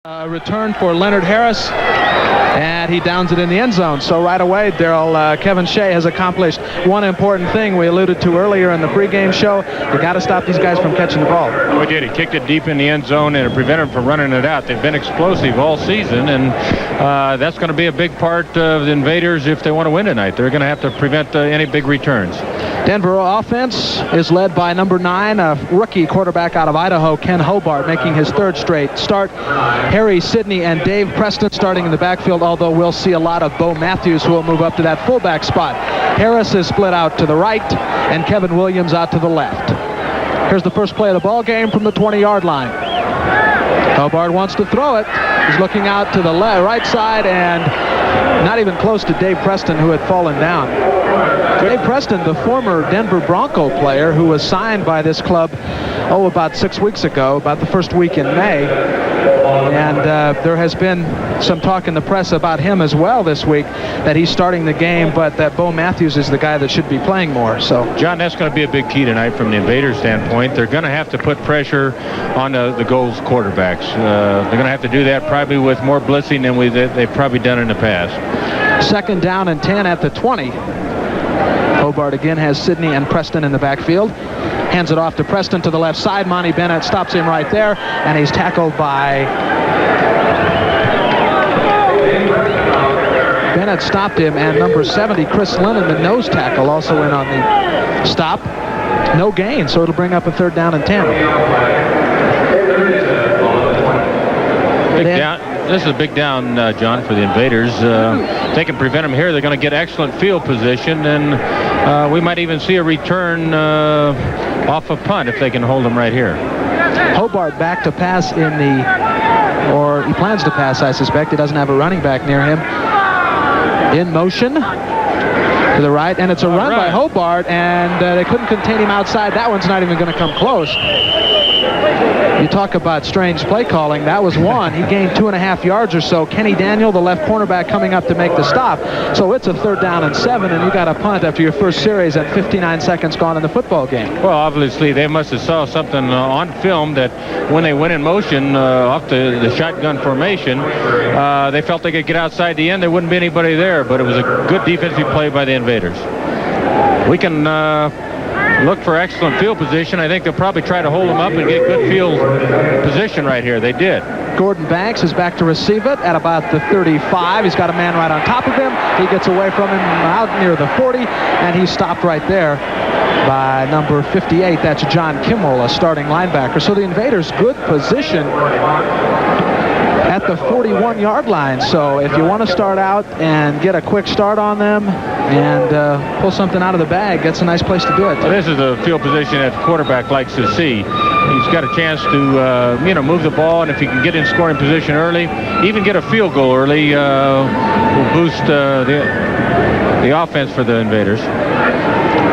Return for Leonard Harris, and he downs it in the end zone. So right away, Darryl, Kevin Shea has accomplished one important thing we alluded to earlier in the pregame show. You got to stop these guys from catching the ball. We did. He kicked it deep in the end zone, and it prevented him from running it out. They've been explosive all season, and that's going to be a big part of the Invaders if they want to win tonight. They're going to have to prevent any big returns. Denver offense is led by number 9, a rookie quarterback out of Idaho, Ken Hobart, making his third straight start. Harry Sidney and Dave Preston starting in the backfield, although we'll see a lot of Bo Matthews, who will move up to that fullback spot. Harris is split out to the right, and Kevin Williams out to the left. Here's the first play of the ball game from the 20-yard line. Hobart wants to throw it. He's looking out to the right side, and not even close to Dave Preston, who had fallen down. Dave Preston, the former Denver Bronco player who was signed by this club, about 6 weeks ago, about the first week in May. And there has been some talk in the press about him as well this week, that he's starting the game, but that Bo Matthews is the guy that should be playing more. So, John, that's going to be a big key tonight from the Invaders' standpoint. They're going to have to put pressure on the goals quarterbacks. They're going to have to do that probably with more blitzing than they've probably done in the past. Second down and 10 at the 20. Hobart again has Sidney and Preston in the backfield. Hands it off to Preston to the left side. Monty Bennett stops him right there, and he's tackled by... Bennett stopped him, and number 70, Chris Lennon, the nose tackle, also in on the stop. No gain, so it'll bring up a third down and 10. This is a big down, John, for the Invaders. If they can prevent them here, they're going to get excellent field position, and we might even see a return off a punt if they can hold them right here. Hobart back to pass or he plans to pass, I suspect. He doesn't have a running back near him. In motion to the right, and it's a run by Hobart, and they couldn't contain him outside. That one's not even going to come close. You talk about strange play calling. That was one. He gained 2.5 yards or so. Kenny Daniel, the left cornerback, coming up to make the stop. So it's a third down and 7, and you got a punt after your first series at 59 seconds gone in the football game. Well, obviously, they must have saw something on film that when they went in motion off the shotgun formation, they felt they could get outside the end. There wouldn't be anybody there, but it was a good defensive play by the Invaders. We can look for excellent field position. I think they'll probably try to hold them up and get good field position right here. They did. Gordon Banks is back to receive it at about the 35. He's got a man right on top of him. He gets away from him out near the 40, and he's stopped right there by number 58. That's John Kimmel, a starting linebacker. So the Invaders, good position at the 41-yard line. So if you want to start out and get a quick start on them and pull something out of the bag, that's a nice place to do it. Well, this is a field position that the quarterback likes to see. He's got a chance to move the ball, and if he can get in scoring position early, even get a field goal early, will boost the offense for the Invaders.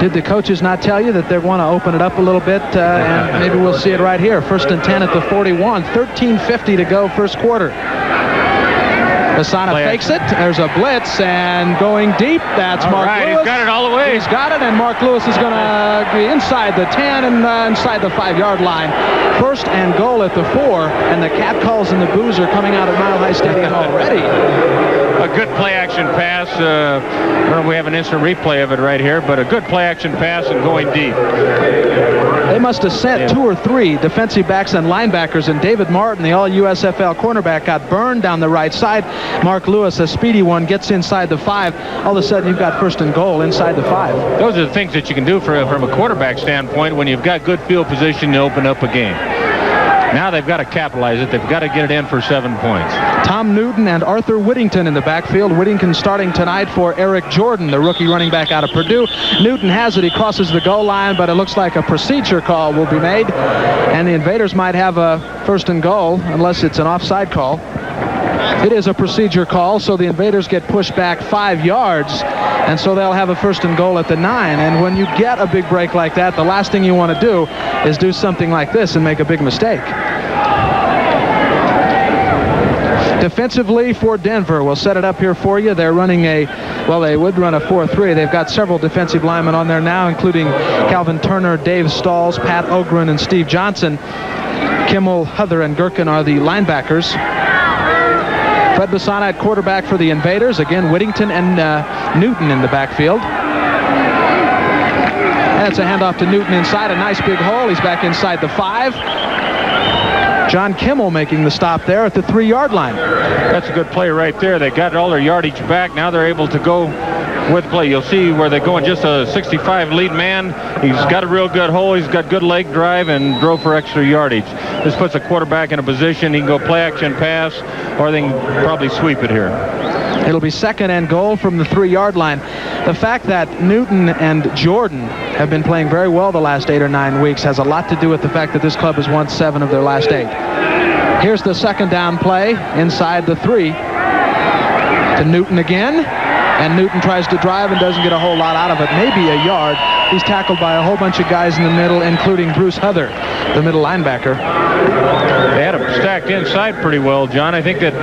Did the coaches not tell you that they want to open it up a little bit? And maybe we'll see it right here. First and 10 at the 41. 13:50 to go first quarter. Asana fakes it. There's a blitz, and going deep. That's Mark Lewis. He's got it all the way. He's got it, and Mark Lewis is going to be inside the 10 and inside the 5-yard line. First and goal at the 4, and the catcalls and the boos are coming out of Mile High Stadium already. A good play-action pass. I don't know if we have an instant replay of it right here, but a good play-action pass and going deep. They must have sent 2 or 3 defensive backs and linebackers, and David Martin, the all-USFL cornerback, got burned down the right side. Mark Lewis, a speedy one, gets inside the 5. All of a sudden, you've got first and goal inside the 5. Those are the things that you can do from a quarterback standpoint when you've got good field position to open up a game. Now they've got to capitalize it. They've got to get it in for 7 points. Tom Newton and Arthur Whittington in the backfield. Whittington starting tonight for Eric Jordan, the rookie running back out of Purdue. Newton has it. He crosses the goal line, but it looks like a procedure call will be made, and the Invaders might have a first and goal unless it's an offside call. It is a procedure call, so the Invaders get pushed back 5 yards, and so they'll have a first and goal at the 9. And when you get a big break like that, the last thing you want to do is do something like this and make a big mistake. Defensively for Denver, we'll set it up here for you. They're running they would run a 4-3. They've got several defensive linemen on there now, including Calvin Turner, Dave Stalls, Pat Ogren, and Steve Johnson. Kimmel, Huther, and Gherkin are the linebackers. Fred Basana at quarterback for the Invaders. Again, Whittington and Newton in the backfield. That's a handoff to Newton inside. A nice big hole. He's back inside the 5. John Kimmel making the stop there at the 3-yard line. That's a good play right there. They got all their yardage back. Now they're able to go with play. You'll see where they're going just a 65 lead man. He's got a real good hole. He's got good leg drive and drove for extra yardage. This puts a quarterback in a position. He can go play action pass, or they can probably sweep it here. It'll be 2nd and goal from the 3-yard line. The fact that Newton and Jordan have been playing very well the last 8 or 9 weeks has a lot to do with the fact that this club has won 7 of their last 8. Here's the 2nd down play inside the 3 to Newton again. And Newton tries to drive and doesn't get a whole lot out of it, maybe a yard. He's tackled by a whole bunch of guys in the middle, including Bruce Huther, the middle linebacker. They had him stacked inside pretty well, John. I think that,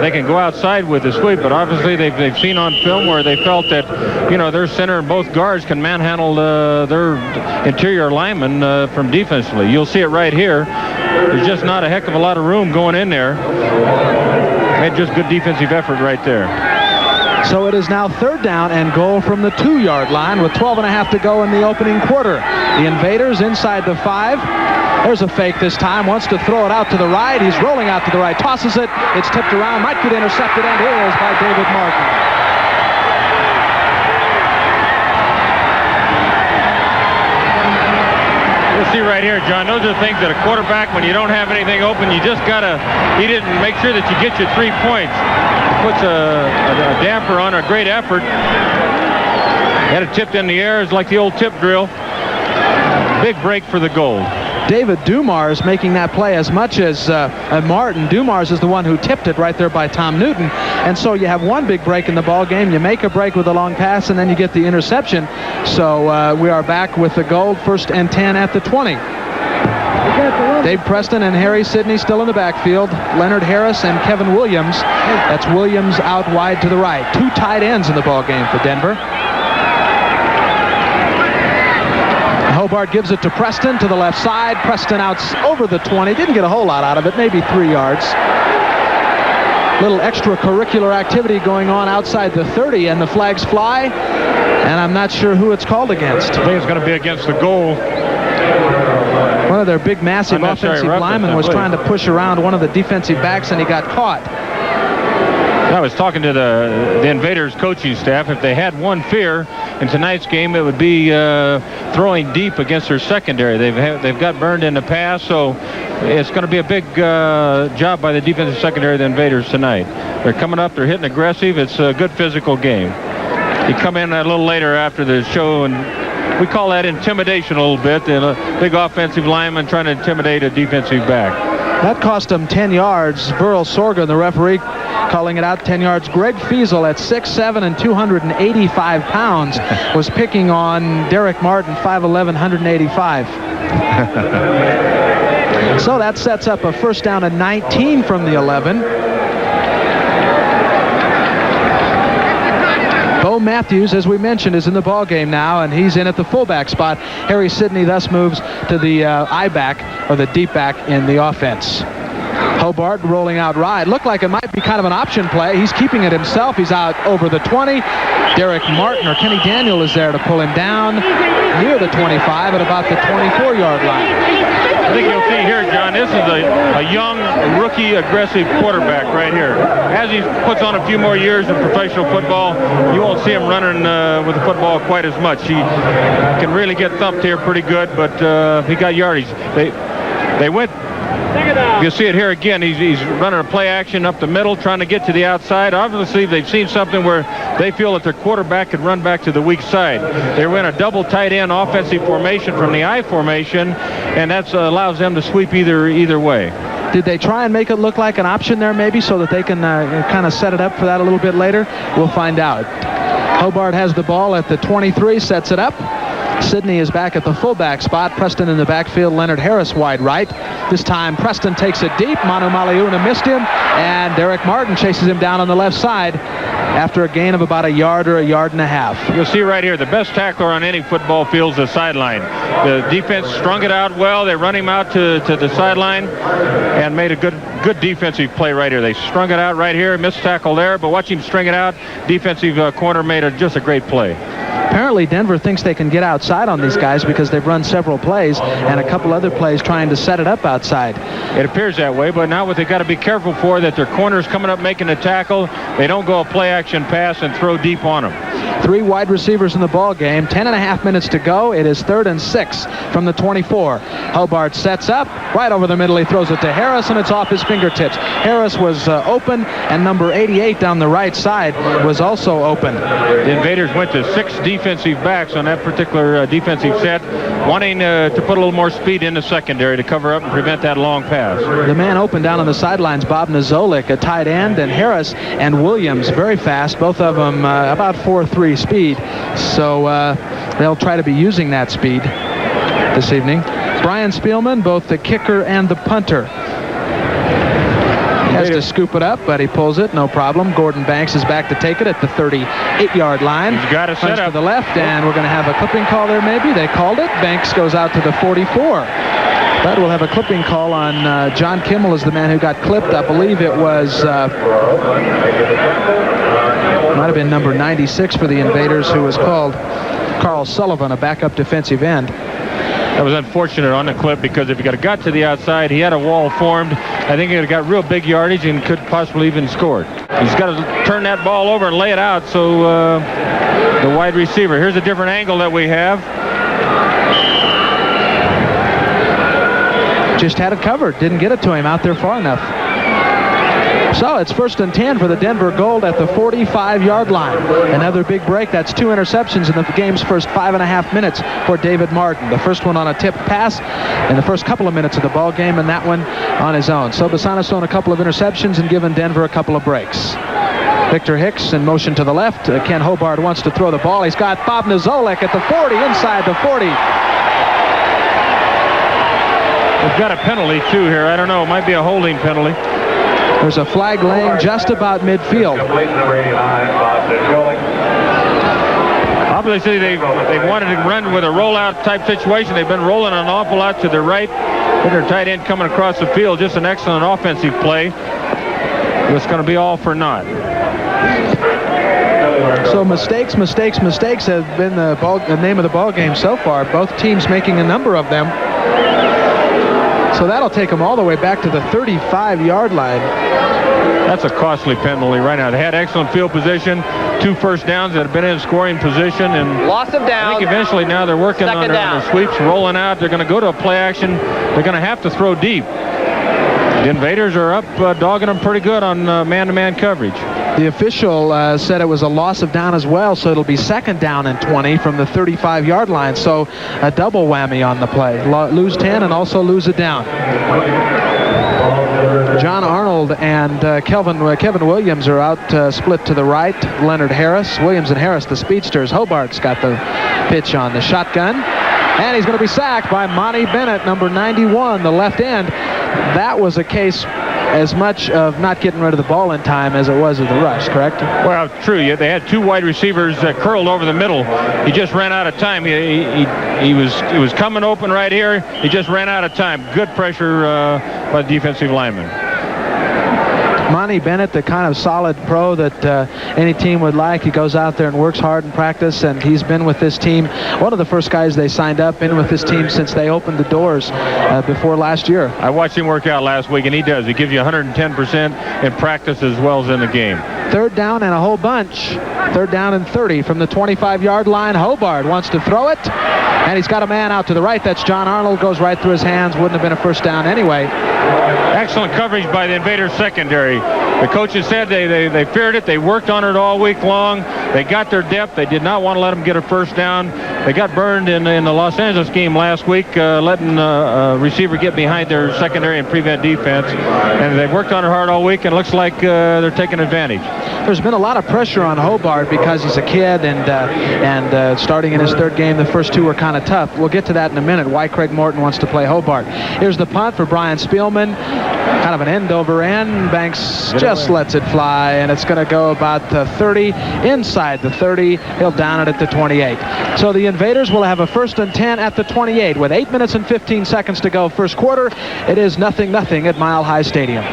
they can go outside with the sweep, but obviously they've seen on film where they felt that, their center and both guards can manhandle their interior linemen from defensively. You'll see it right here. There's just not a heck of a lot of room going in there. Had just good defensive effort right there. So it is now 3rd down and goal from the 2-yard line with 12.5 to go in the opening quarter. The Invaders inside the 5. There's a fake this time. Wants to throw it out to the right. He's rolling out to the right. Tosses it. It's tipped around. Might get intercepted, and is by David Martin. You'll see right here, John, those are things that a quarterback, when you don't have anything open, you just got to, he didn't make sure that you get your 3 points. Puts a damper on a great effort. Had it tipped in the air. It's like the old tip drill. Big break for the goal. David Dumars making that play as much as Martin. Dumars is the one who tipped it right there by Tom Newton. And so you have one big break in the ball game. You make a break with a long pass, and then you get the interception. So we are back with the goal, 1st and 10 at the 20. Dave Preston and Harry Sidney still in the backfield. Leonard Harris and Kevin Williams. That's Williams out wide to the right. 2 tight ends in the ball game for Denver. Hobart gives it to Preston to the left side. Preston out over the 20. Didn't get a whole lot out of it, maybe 3 yards. Little extracurricular activity going on outside the 30, and the flags fly. And I'm not sure who it's called against. I think it's going to be against the goal. One of their big, massive offensive linemen was trying to push around one of the defensive backs, and he got caught. I was talking to the Invaders coaching staff. If they had one fear in tonight's game, it would be throwing deep against their secondary. They've got burned in the past, so it's going to be a big job by the defensive secondary of the Invaders tonight. They're coming up. They're hitting aggressive. It's a good physical game. You come in a little later after the show, and we call that intimidation a little bit. The big offensive lineman trying to intimidate a defensive back. That cost them 10 yards. Burl Sorga, the referee, calling it out 10 yards. Greg Fiesel at 6'7" and 285 pounds was picking on Derek Martin, 5'11", 185. So that sets up a 1st down and 19 from the 11. Bo Matthews, as we mentioned, is in the ball game now, and he's in at the fullback spot. Harry Sidney thus moves to the I-back, or the deep back in the offense. Hobart rolling out right. Looked like it might be kind of an option play. He's keeping it himself. He's out over the 20. Derek Martin, or Kenny Daniel, is there to pull him down near the 25 at about the 24-yard line. I think you'll see here, John, this is a young, rookie, aggressive quarterback right here. As he puts on a few more years in professional football, you won't see him running with the football quite as much. He can really get thumped here pretty good, but he got yardage. They went. You'll see it here again. He's running a play action up the middle, trying to get to the outside. Obviously, they've seen something where they feel that their quarterback could run back to the weak side. They were in a double tight end offensive formation from the I formation, and that allows them to sweep either way. Did they try and make it look like an option there maybe so that they can kind of set it up for that a little bit later? We'll find out. Hobart has the ball at the 23, sets it up. Sidney is back at the fullback spot. Preston in the backfield. Leonard Harris wide right. This time Preston takes it deep. Manu Maliuna missed him, and Derek Martin chases him down on the left side after a gain of about a yard or a yard and a half. You'll see right here, the best tackler on any football field is the sideline. The defense strung it out well. They run him out to the sideline and made a good defensive play right here. They strung it out right here, missed tackle there, but watch him string it out. Defensive corner made just a great play. Apparently Denver thinks they can get outside on these guys because they've run several plays and a couple other plays trying to set it up outside. It appears that way, but now what they've got to be careful for, that their corner's coming up making a tackle. They don't go a play action pass and throw deep on them. 3 wide receivers in the ball game. 10.5 minutes to go. It is 3rd and 6 from the 24. Hobart sets up right over the middle. He throws it to Harris, and it's off his fingertips. Harris was open, and number 88 down the right side was also open. The Invaders went to 6 defensive backs on that particular defensive set, wanting to put a little more speed in the secondary to cover up and prevent that long pass. The man open down on the sidelines, Bob Nazolik, a tight end, and Harris and Williams very fast, both of them about 4.3 speed. So they'll try to be using that speed this evening. Brian Spielman, both the kicker and the punter. Has to scoop it up, but he pulls it, no problem. Gordon Banks is back to take it at the 38-yard line. He's got to set up to the left, and we're going to have a clipping call there maybe. They called it. Banks goes out to the 44. But we'll have a clipping call on John Kimmel is the man who got clipped. I believe it was might have been number 96 for the Invaders, who was called Carl Sullivan, a backup defensive end. That was unfortunate on the clip, because if he got to the outside, he had a wall formed. I think he would have got real big yardage and could possibly even scored. He's got to turn that ball over and lay it out, so the wide receiver. Here's a different angle that we have. Just had it covered. Didn't get it to him out there far enough. So it's 1st and 10 for the Denver Gold at the 45-yard line. Another big break. That's 2 interceptions in the game's first 5.5 minutes for David Martin. The first one on a tipped pass in the first couple of minutes of the ball game, and that one on his own. So Basana's thrown a couple of interceptions and given Denver a couple of breaks. Victor Hicks in motion to the left. Ken Hobart wants to throw the ball. He's got Bob Nazolik at the 40, inside the 40. We've got a penalty, too, here. I don't know. It might be a holding penalty. There's a flag laying just about midfield. Obviously, they wanted to run with a rollout type situation. They've been rolling an awful lot to their right. With their tight end coming across the field. Just an excellent offensive play. It's going to be all for naught. So mistakes have been the name of the ball game so far. Both teams making a number of them. So that'll take them all the way back to the 35-yard line. That's a costly penalty right now. They had excellent field position, 2 first downs that have been in scoring position, and loss of down. I think eventually now they're working on their sweeps, rolling out. They're going to go to a play action. They're going to have to throw deep. The Invaders are up dogging them pretty good on man-to-man coverage. The official said it was a loss of down as well, so it'll be 2nd down and 20 from the 35-yard line. So a double whammy on the play. Lose 10 and also lose it down. John Arnold and Kevin Williams are out split to the right. Leonard Harris, Williams and Harris, the speedsters. Hobart's got the pitch on the shotgun. And he's going to be sacked by Monty Bennett, number 91, the left end. That was a case as much of not getting rid of the ball in time as it was of the rush, correct? Well, true. They had 2 wide receivers curled over the middle. He just ran out of time. He was coming open right here. He just ran out of time. Good pressure by the defensive lineman. Monty Bennett, the kind of solid pro that any team would like. He goes out there and works hard in practice, and he's been with this team. One of the first guys they signed up, been with this team since they opened the doors before last year. I watched him work out last week, and he does. He gives you 110% in practice as well as in the game. 3rd down and a whole bunch. 3rd down and 30 from the 25-yard line. Hobart wants to throw it, and he's got a man out to the right. That's John Arnold. Goes right through his hands. Wouldn't have been a first down anyway. Excellent coverage by the Invaders secondary. The coaches said they feared it. They worked on it all week long. They got their depth. They did not want to let them get a first down. They got burned in the Los Angeles game last week, letting a receiver get behind their secondary and prevent defense. And they've worked on it hard all week, and it looks like they're taking advantage. there's been a lot of pressure on Hobart because he's a kid and starting in his third game, the first two were kind of tough. We'll get to that in a minute, why Craig Morton wants to play Hobart. Here's the punt for Brian Spielman. Kind of an end over end. Banks just lets it fly, and it's going to go about the 30, inside the 30. He'll down it at the 28. So the Invaders will have a 1st and 10 at the 28 with 8 minutes and 15 seconds to go first quarter. It is 0-0 at Mile High Stadium.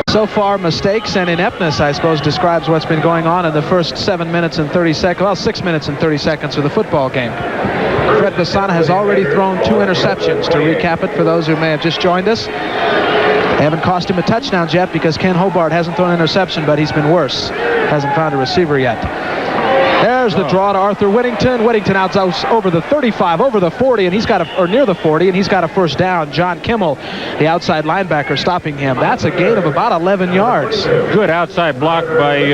So far, mistakes and ineptness, I suppose, describes what's been going on in the first 7 minutes and 30 seconds, well, 6 minutes and 30 seconds of the football game. Fred Basana has already thrown 2 interceptions. To recap it for those who may have just joined us, they haven't cost him a touchdown yet because Ken Hobart hasn't thrown an interception, but he's been worse. Hasn't found a receiver yet. There's the draw to Arthur Whittington. Whittington out over the 35, over the 40, and he's got or near the 40, and he's got a first down. John Kimmel, the outside linebacker, stopping him. That's a gain of about 11 yards. Good outside block by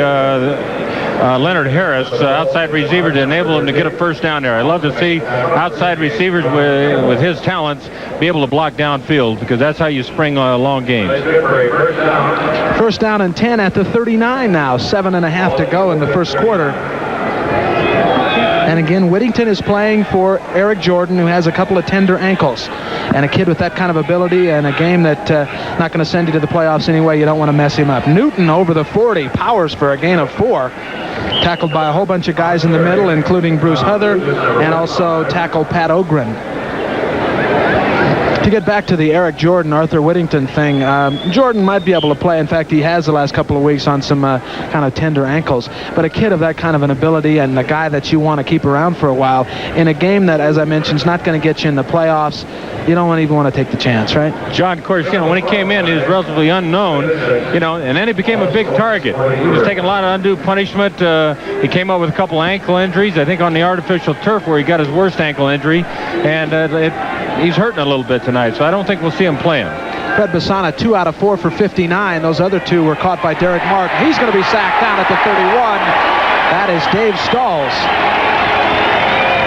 Leonard Harris, outside receiver, to enable him to get a first down there. I love to see outside receivers with his talents be able to block downfield, because that's how you spring long games. First down and 10 at the 39 now. 7.5 to go in the first quarter. And again, Whittington is playing for Eric Jordan, who has a couple of tender ankles. And a kid with that kind of ability, and a game that not going to send you to the playoffs anyway, you don't want to mess him up. Newton over the 40, powers for a gain of 4. Tackled by a whole bunch of guys in the middle, including Bruce Huther, and also tackled Pat Ogren. To get back to the Eric Jordan, Arthur Whittington thing, Jordan might be able to play. In fact, he has the last couple of weeks on some kind of tender ankles. But a kid of that kind of an ability, and a guy that you want to keep around for a while, in a game that, as I mentioned, is not going to get you in the playoffs, you don't even want to take the chance, right? John, of course, when he came in, he was relatively unknown, and then he became a big target. He was taking a lot of undue punishment. He came up with a couple ankle injuries, I think on the artificial turf where he got his worst ankle injury, and he's hurting a little bit tonight, so I don't think we'll see him playing. Fred Basana, 2 out of 4 for 59. Those other 2 were caught by Derek Martin. He's going to be sacked down at the 31. That is Dave Stalls.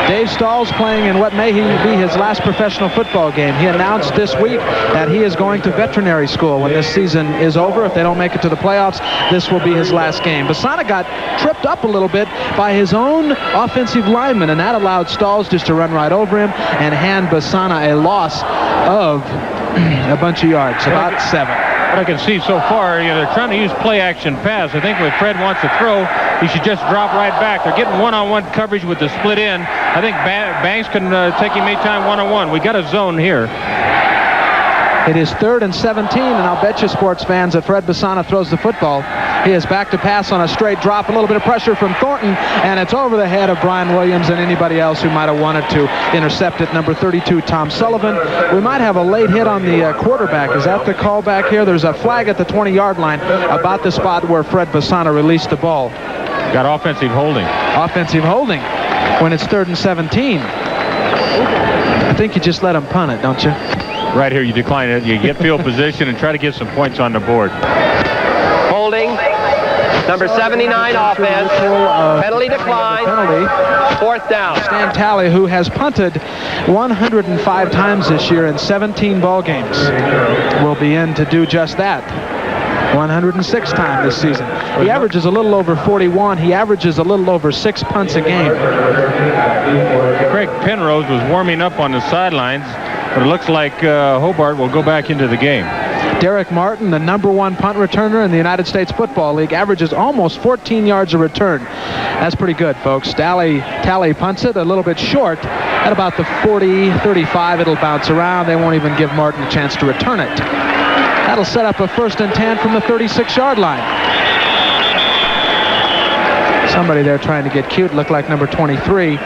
Dave Stalls playing in what may be his last professional football game. He announced this week that he is going to veterinary school when this season is over. If they don't make it to the playoffs, this will be his last game. Basana got tripped up a little bit by his own offensive lineman, and that allowed Stalls just to run right over him and hand Basana a loss of a bunch of yards, about 7. What I can see so far, they're trying to use play-action pass. I think when Fred wants to throw, he should just drop right back. They're getting one-on-one coverage with the split end. I think Banks can take him anytime one-on-one. We got a zone here. It is 3rd and 17, and I'll bet you, sports fans, that Fred Basana throws the football. He is back to pass on a straight drop, a little bit of pressure from Thornton, and it's over the head of Brian Williams and anybody else who might have wanted to intercept it. Number 32, Tom Sullivan. We might have a late hit on the quarterback. Is that the call back here? There's a flag at the 20-yard line about the spot where Fred Basana released the ball. Got offensive holding. Offensive holding when it's 3rd and 17. I think you just let him punt it, don't you? Right here, you decline it. You get field position and try to get some points on the board. Holding. Number 79 offense. Penalty decline. Penalty. 4th down. Stan Talley, who has punted 105 times this year in 17 ball games, will be in to do just that. 106 times this season. He averages a little over 41. He averages a little over 6 punts a game. Craig Penrose was warming up on the sidelines, but it looks like Hobart will go back into the game. Derek Martin, the #1 punt returner in the United States Football League, averages almost 14 yards a return. That's pretty good, folks. Talley punts it a little bit short. At about the 40, 35, it'll bounce around. They won't even give Martin a chance to return it. That'll set up a 1st and 10 from the 36-yard line. Somebody there trying to get cute, looked like number 23.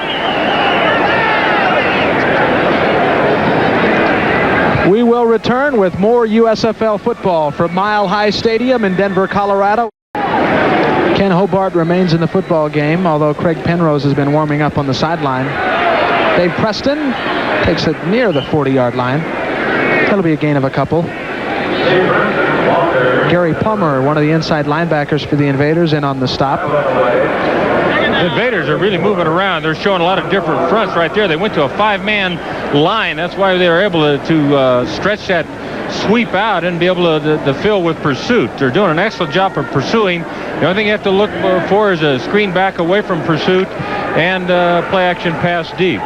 We will return with more USFL football from Mile High Stadium in Denver, Colorado. Ken Hobart remains in the football game, although Craig Penrose has been warming up on the sideline. Dave Preston takes it near the 40-yard line. That'll be a gain of a couple. Gary Plummer, one of the inside linebackers for the Invaders, in on the stop. The Invaders are really moving around. They're showing a lot of different fronts right there. They went to a 5-man line. That's why they were able to stretch that sweep out and be able to fill with pursuit. They're doing an excellent job of pursuing. The only thing you have to look for is a screen back away from pursuit and play action pass deep.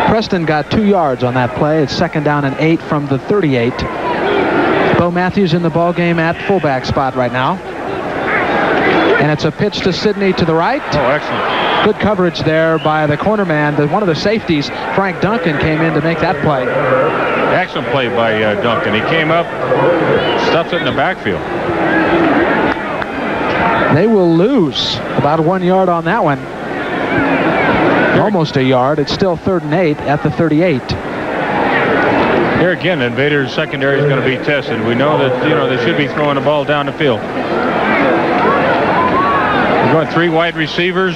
Preston got 2 yards on that play. It's 2nd down and 8 from the 38. Bo Matthews in the ball game at fullback spot right now. And it's a pitch to Sidney to the right. Oh, excellent. Good coverage there by the corner man. One of the safeties, Frank Duncan, came in to make that play. Excellent play by Duncan. He came up, stuffs it in the backfield. They will lose about 1 yard on that one. Almost a yard. It's still 3rd and 8 at the 38. Here again, Invaders secondary is going to be tested. We know that, they should be throwing the ball down the field. We're going 3 wide receivers,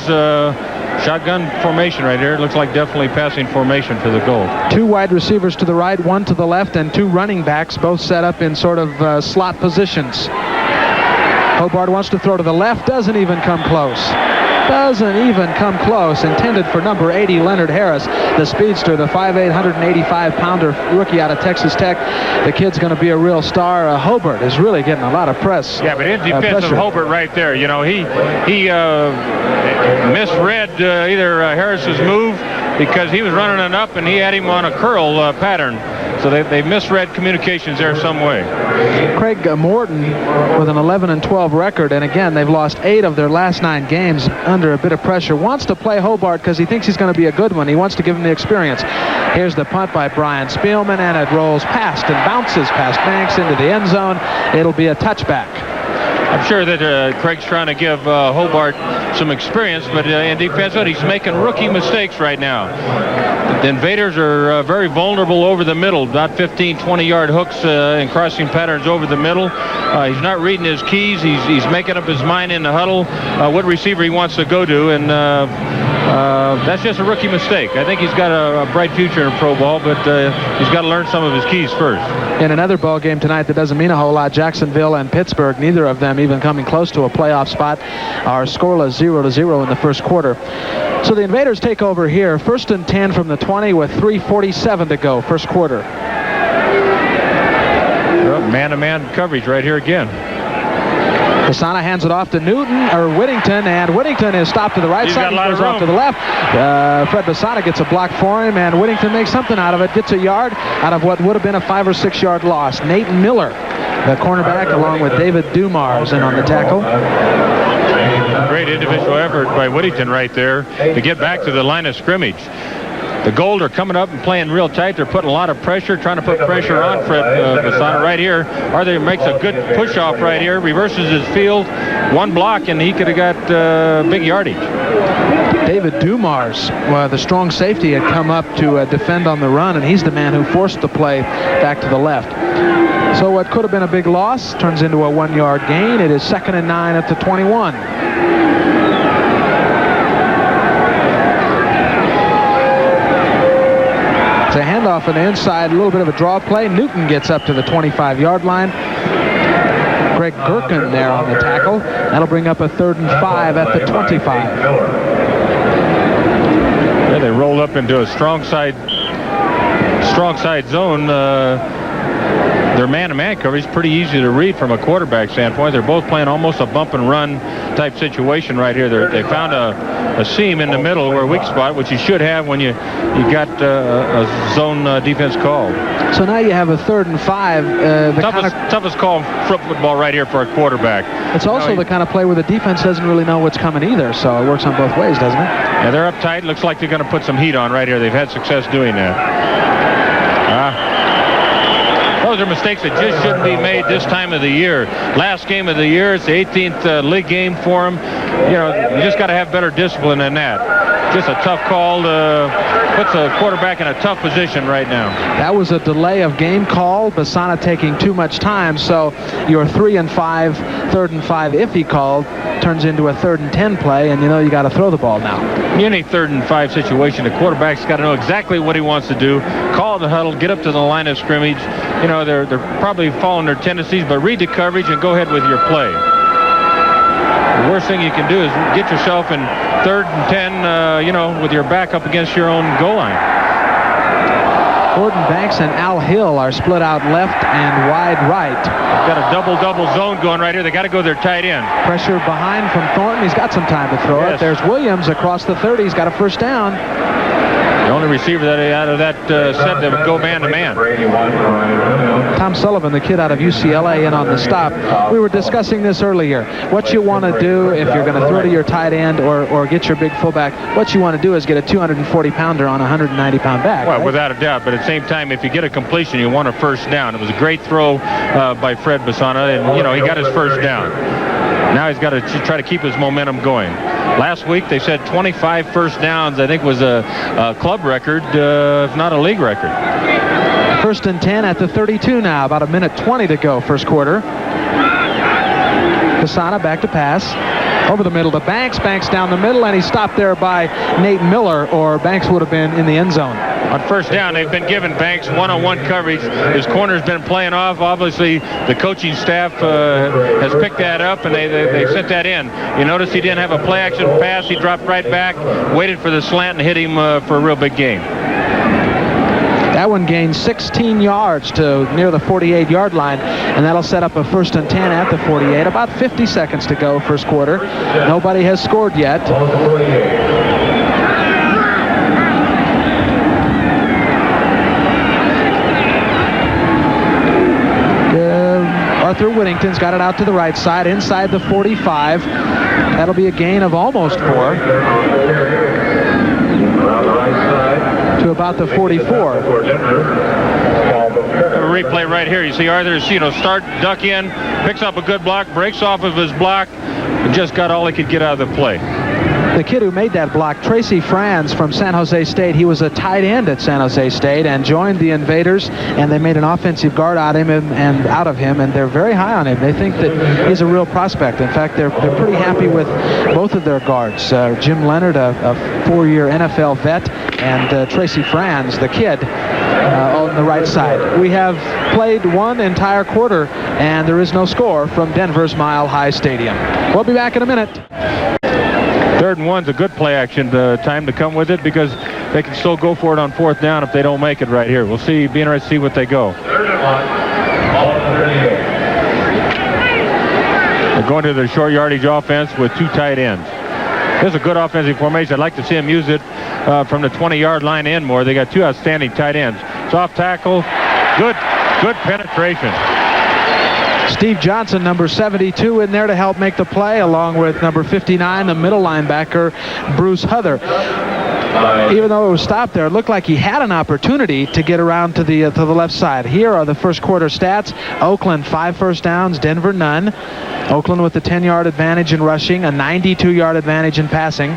shotgun formation right here. It looks like definitely passing formation for the goal. 2 wide receivers to the right, 1 to the left, and 2 running backs, both set up in sort of slot positions. Hobart wants to throw to the left, doesn't even come close. Doesn't even come close. Intended for number 80, Leonard Harris, the speedster, the 5'8", 185-pounder rookie out of Texas Tech. The kid's going to be a real star. Hobart is really getting a lot of press. Yeah, but in defense of Hobart right there, he misread either Harris's move because he was running it up and he had him on a curl pattern. So they misread communications there some way. Craig Morton with an 11-12 record, and again, they've lost 8 of their last 9 games under a bit of pressure. Wants to play Hobart because he thinks he's going to be a good one. He wants to give him the experience. Here's the punt by Brian Spielman, and it rolls past and bounces past Banks into the end zone. It'll be a touchback. I'm sure that Craig's trying to give Hobart some experience, but in defense, he's making rookie mistakes right now. The Invaders are very vulnerable over the middle, about 15, 20-yard hooks and crossing patterns over the middle. He's not reading his keys. He's making up his mind in the huddle what receiver he wants to go to, and that's just a rookie mistake. I think he's got a bright future in pro ball, but he's got to learn some of his keys first. In another ball game tonight that doesn't mean a whole lot, Jacksonville and Pittsburgh, neither of them even coming close to a playoff spot, are scoreless 0-0 in the first quarter. So the Invaders take over here, 1st and 10 from the 20 with 3:47 to go, first quarter. Man-to-man coverage right here again. Casana hands it off to Whittington, and Whittington is stopped to the right side. He goes off to the left. Fred Basana gets a block for him, and Whittington makes something out of it, gets a yard out of what would have been a 5 or 6 yard loss. Nate Miller, the cornerback, along with David Dumars, in on the tackle. Great individual effort by Whittington right there to get back to the line of scrimmage. The Gold are coming up and playing real tight. They're putting a lot of pressure, trying to put pressure on Fred Basana right here. Arthur makes a good push-off right here, reverses his field, 1 block, and he could have got big yardage. David Dumars, the strong safety, had come up to defend on the run, and he's the man who forced the play back to the left. So what could have been a big loss turns into a 1-yard gain. It is 2nd and 9 at the 21. It's a handoff on the inside, a little bit of a draw play. Newton gets up to the 25-yard line. Greg Gherkin there on the tackle. That'll bring up a 3rd and 5 at the 25. Yeah, they roll up into a strong side zone. Their man-to-man coverage is pretty easy to read from a quarterback standpoint. They're both playing almost a bump-and-run type situation right here. They found a seam in the middle or a weak spot, which you should have when you got a zone defense called. So now you have a 3rd and 5. Toughest call in football right here for a quarterback. It's also the kind of play where the defense doesn't really know what's coming either, so it works on both ways, doesn't it? Yeah, they're uptight. Looks like they're going to put some heat on right here. They've had success doing that. Those are mistakes that just shouldn't be made this time of the year. Last game of the year, it's the 18th league game for them. You just got to have better discipline than that. Just a tough call puts a quarterback in a tough position right now. That was a delay of game call. Basana taking too much time, so your 3 and 5, 3rd and 5 if he called turns into a 3rd and 10 play, and you got to throw the ball now. Any 3rd and 5 situation, the quarterback's got to know exactly what he wants to do. Call the huddle, get up to the line of scrimmage. They're probably following their tendencies, but read the coverage and go ahead with your play. The worst thing you can do is get yourself in 3rd and 10, with your back up against your own goal line. Gordon Banks and Al Hill are split out left and wide right. Got a double zone going right here. They got to go their tight end. Pressure behind from Thornton. He's got some time to throw it. There's Williams across the 30. He's got a first down. The only receiver that out of that set that would go man-to-man. Tom Sullivan, the kid out of UCLA, in on the stop. We were discussing this earlier. What you want to do if you're going to throw to your tight end or get your big fullback, what you want to do is get a 240-pounder on a 190-pound back. Well, right? without a doubt. But at the same time, if you get a completion, you want a first down. It was a great throw by Fred Basana, and, he got his first down. Now he's got to try to keep his momentum going. Last week, they said 25 first downs, I think, was a club record, if not a league record. 1st and 10 at the 32 now. About 1:20 to go, first quarter. Basana back to pass. Over the middle to Banks. Banks down the middle, and he's stopped there by Nate Miller, or Banks would have been in the end zone. On first down, they've been giving Banks one-on-one coverage. His corner's been playing off. Obviously, the coaching staff has picked that up, and they sent that in. You notice he didn't have a play-action pass. He dropped right back, waited for the slant, and hit him for a real big gain. That one gained 16 yards to near the 48-yard line, and that'll set up a 1st and 10 at the 48. About 50 seconds to go, first quarter. Nobody has scored yet. Arthur Whittington's got it out to the right side, inside the 45. That'll be a gain of almost 4. To about the 44. A replay right here. You see Arthur, start, duck in, picks up a good block, breaks off of his block, and just got all he could get out of the play. The kid who made that block, Tracy Franz from San Jose State, he was a tight end at San Jose State and joined the Invaders, and they made an offensive guard out of him, and they're very high on him. They think that he's a real prospect. In fact, they're pretty happy with both of their guards. Jim Leonard, a 4-year NFL vet, and Tracy Franz, the kid, on the right side. We have played one entire quarter, and there is no score from Denver's Mile High Stadium. We'll be back in a minute. 3rd and 1's a good play action time to come with it, because they can still go for it on 4th down if they don't make it right here. We'll see. Be interested to see what they go. They're going to their short yardage offense with 2 tight ends. This is a good offensive formation. I'd like to see them use it from the 20-yard line in more. They got 2 outstanding tight ends. Soft tackle, good penetration. Steve Johnson, number 72, in there to help make the play, along with number 59, the middle linebacker, Bruce Huther. Even though it was stopped there, it looked like he had an opportunity to get around to the left side. Here are the first quarter stats. Oakland, 5 first downs, Denver, none. Oakland with the 10-yard advantage in rushing, a 92-yard advantage in passing.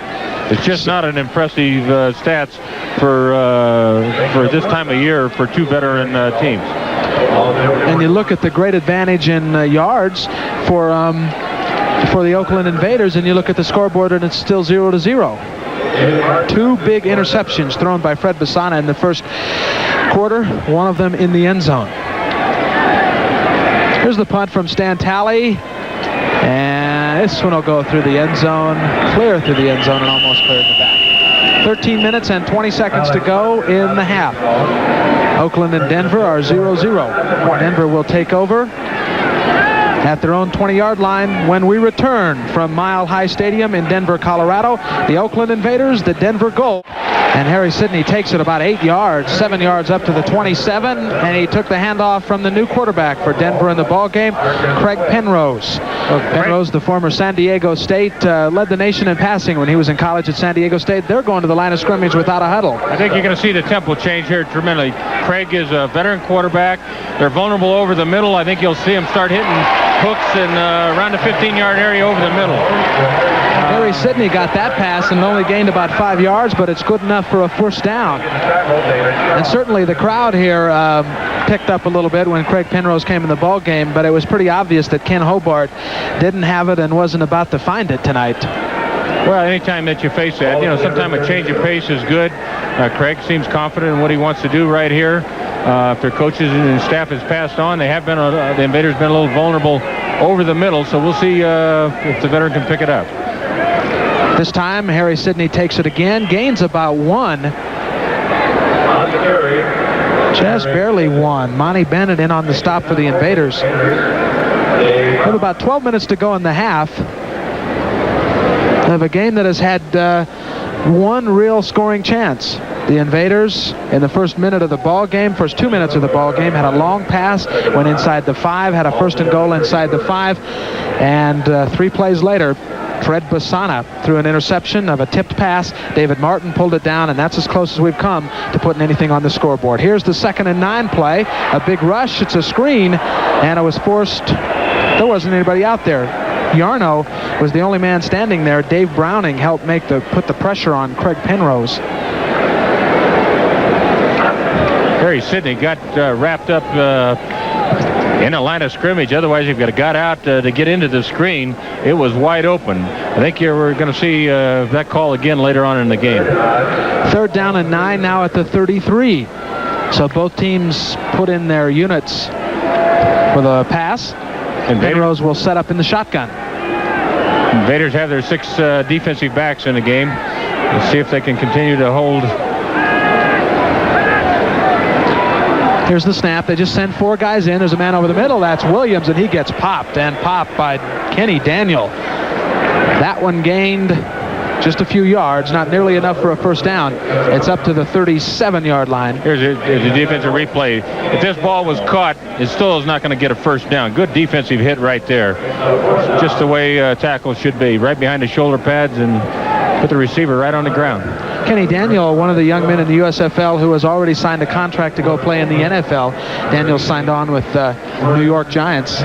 It's just not an impressive stats for this time of year for 2 veteran teams. And you look at the great advantage in yards for the Oakland Invaders, and you look at the scoreboard, and it's still 0-0. 2 big interceptions thrown by Fred Basana in the first quarter, one of them in the end zone. Here's the punt from Stan Talley, and this one will go through the end zone, clear through the end zone, and almost clear in the back. 13 minutes and 20 seconds to go in the half. Oakland and Denver are 0-0. Denver will take over at their own 20-yard line when we return from Mile High Stadium in Denver, Colorado. The Oakland Invaders, the Denver goal. And Harry Sidney takes it about 8 yards, 7 yards up to the 27, and he took the handoff from the new quarterback for Denver in the ball game, Craig Penrose. Penrose, the former San Diego State, led the nation in passing when he was in college at San Diego State. They're going to the line of scrimmage without a huddle. I think you're going to see the tempo change here tremendously. Craig is a veteran quarterback. They're vulnerable over the middle. I think you'll see him start hitting hooks and around the 15-yard area over the middle. Harry Sidney got that pass and only gained about 5 yards, but it's good enough for a first down. And certainly the crowd here picked up a little bit when Craig Penrose came in the ball game, but it was pretty obvious that Ken Hobart didn't have it and wasn't about to find it tonight. Well, anytime that you face that, sometimes a change of pace is good. Craig seems confident in what he wants to do right here. If their coaches and staff has passed on, they have been the Invaders been a little vulnerable over the middle, so we'll see if the veteran can pick it up. This time, Harry Sidney takes it again, gains about 1. Just barely won. Monty Bennett in on the stop for the Invaders. With about 12 minutes to go in the half of a game that has had one real scoring chance. The Invaders, in the first minute of the ball game, first 2 minutes of the ball game, had a long pass, went inside the 5, had a first and goal inside the 5, and 3 plays later, Fred Bassana threw an interception of a tipped pass. David Martin pulled it down, and that's as close as we've come to putting anything on the scoreboard. Here's the 2nd and 9 play. A big rush. It's a screen, and it was forced. There wasn't anybody out there. Yarno was the only man standing there. Dave Browning helped put the pressure on Craig Penrose. Harry Sidney got wrapped up in a line of scrimmage. Otherwise, you've got a guy out to get into the screen. It was wide open. I think we're going to see that call again later on in the game. 3rd down and 9 now at the 33. So both teams put in their units for the pass. And Penrose will set up in the shotgun. Invaders have their 6 defensive backs in the game. Let's see if they can continue to hold. Here's the snap. They just send 4 guys in. There's a man over the middle. That's Williams, and he gets popped by Kenny Daniel. That one gained just a few yards, not nearly enough for a first down. It's up to the 37-yard line. Here's the defensive replay. If this ball was caught, it still is not going to get a first down. Good defensive hit right there. Just the way tackles should be. Right behind the shoulder pads and put the receiver right on the ground. Kenny Daniel, one of the young men in the USFL who has already signed a contract to go play in the NFL. Daniel signed on with New York Giants.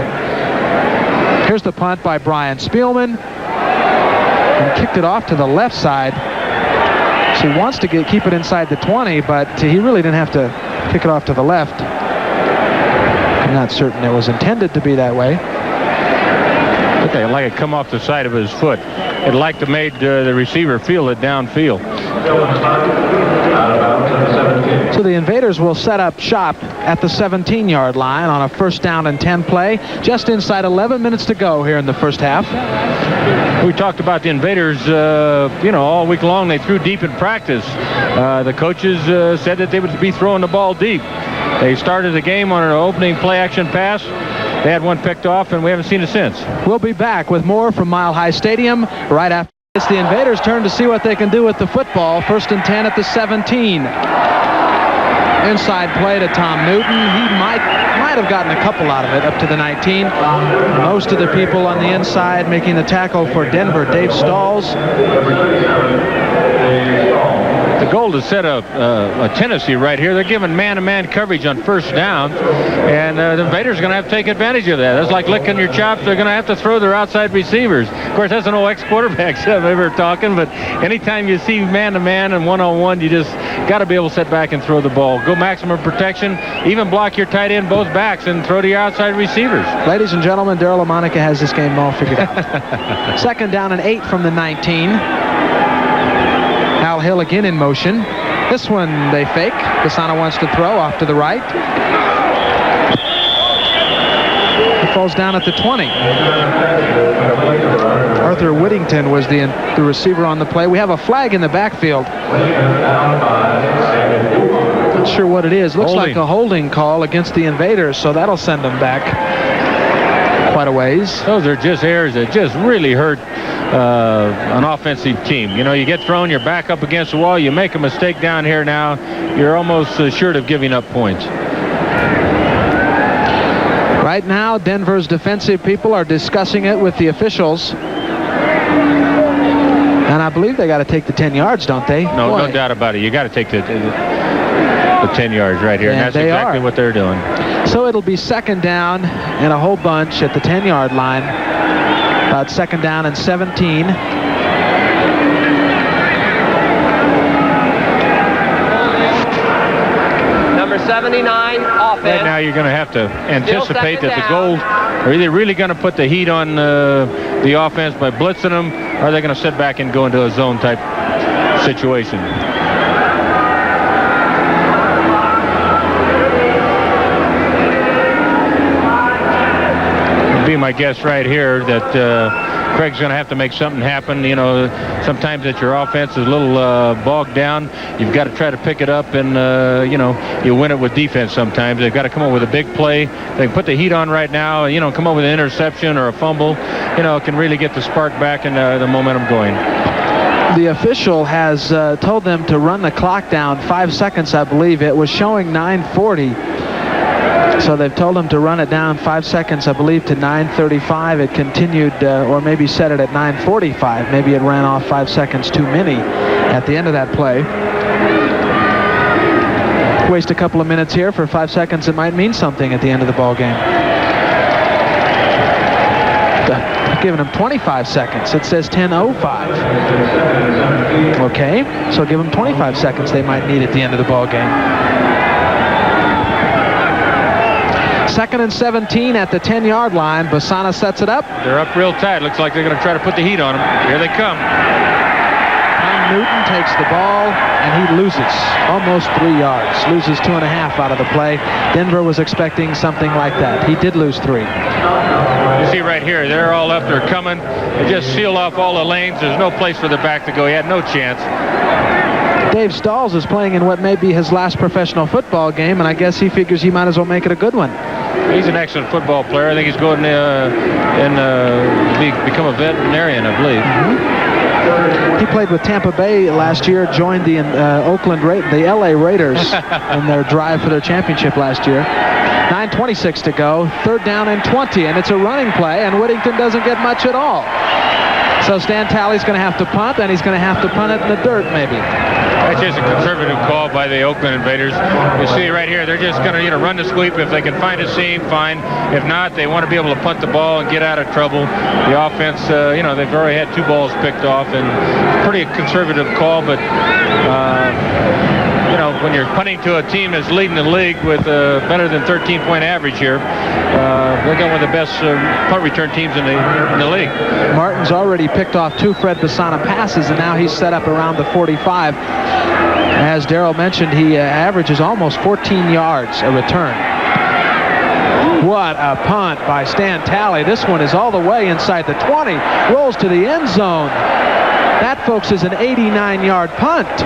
Here's the punt by Brian Spielman. And kicked it off to the left side. So he wants to keep it inside the 20, but he really didn't have to kick it off to the left. I'm not certain it was intended to be that way. Okay, like it come off the side of his foot. It like to made the receiver feel it downfield. So the Invaders will set up shop at the 17-yard line on a 1st down and 10 play. Just inside 11 minutes to go here in the first half. We talked about the Invaders, all week long. They threw deep in practice. The coaches said that they would be throwing the ball deep. They started the game on an opening play-action pass. They had one picked off, and we haven't seen it since. We'll be back with more from Mile High Stadium right after. It's the Invaders' turn to see what they can do with the football. 1st and 10 at the 17. Inside play to Tom Newton. He might have gotten a couple out of it up to the 19. Most of the people on the inside making the tackle for Denver, Dave Stalls. The goal to set up Tennessee right here. They're giving man-to-man coverage on 1st down, and the Invaders are going to have to take advantage of that. That's like licking your chops. They're going to have to throw their outside receivers. Of course, that's an old ex-quarterback stuff we were talking, but anytime you see man-to-man and one-on-one, you just got to be able to sit back and throw the ball. Go maximum protection, even block your tight end, both backs, and throw to your outside receivers. Ladies and gentlemen, Darryl LaMonica has this game all figured out. 2nd down and 8 from the 19. Al Hill again in motion. This one they fake. Bassana wants to throw off to the right. He falls down at the 20. Arthur Whittington was the receiver on the play. We have a flag in the backfield. Not sure what it is. Looks like a holding call against the Invaders, so that'll send them back quite a ways. Those are just errors that just really hurt an offensive team. You get thrown, you're back up against the wall, you make a mistake down here now, you're almost assured of giving up points. Right now, Denver's defensive people are discussing it with the officials. And I believe they got to take the 10 yards, don't they? No, no doubt about it. You got to take the 10 yards right here, and that's exactly what they're doing. So it'll be 2nd down and a whole bunch at the 10-yard line. About 2nd down and 17. Number 79, offense. Right now you're going to have to anticipate that the goal, are they really going to put the heat on the offense by blitzing them, or are they going to sit back and go into a zone type situation? It'd be my my guess right here that Craig's going to have to make something happen. You know, sometimes that your offense is a little bogged down. You've got to try to pick it up, and, you know, you win it with defense sometimes. They've got to come up with a big play. They can put the heat on right now, you know, come up with an interception or a fumble. You know, it can really get the spark back and the momentum going. The official has told them to run the clock down 5 seconds, I believe. It was showing 9:40. So they've told him to run it down 5 seconds, I believe, to 9:35. It continued, or maybe set it at 9:45. Maybe it ran off 5 seconds too many at the end of that play. Waste a couple of minutes here for 5 seconds. It might mean something at the end of the ball game. Giving him 25 seconds. It says 10:05. Okay, so give them 25 seconds they might need at the end of the ball game. 2nd and 17 at the 10-yard line. Basana sets it up. They're up real tight. Looks like they're going to try to put the heat on them. Here they come. Newton takes the ball, and he loses almost 3 yards. Loses 2.5 out of the play. Denver was expecting something like that. He did lose 3. You see right here, they're all up. They're coming. They just sealed off all the lanes. There's no place for the back to go. He had no chance. Dave Stalls is playing in what may be his last professional football game, and I guess he figures he might as well make it a good one. He's an excellent football player. I think he's going to become a veterinarian, I believe. He played with Tampa Bay last year, joined the the LA Raiders in their drive for their championship last year. 9:26 to go, 3rd down and 20, and it's a running play, and Whittington doesn't get much at all. So Stan Talley's going to have to punt, and he's going to have to punt it in the dirt, maybe. That's just a conservative call by the Oakland Invaders. You see right here, they're just going to run the sweep. If they can find a seam, fine. If not, they want to be able to punt the ball and get out of trouble. The offense, you know, they've already had 2 balls picked off, and pretty conservative call, but you know, when you're punting to a team that's leading the league with better than 13-point average here, they're one of the best punt return teams in the league. Martin's already picked off 2 Fred Basana passes, and now he's set up around the 45. As Darrell mentioned, he averages almost 14 yards a return. What a punt by Stan Talley. This one is all the way inside the 20, rolls to the end zone. That, folks, is an 89-yard punt.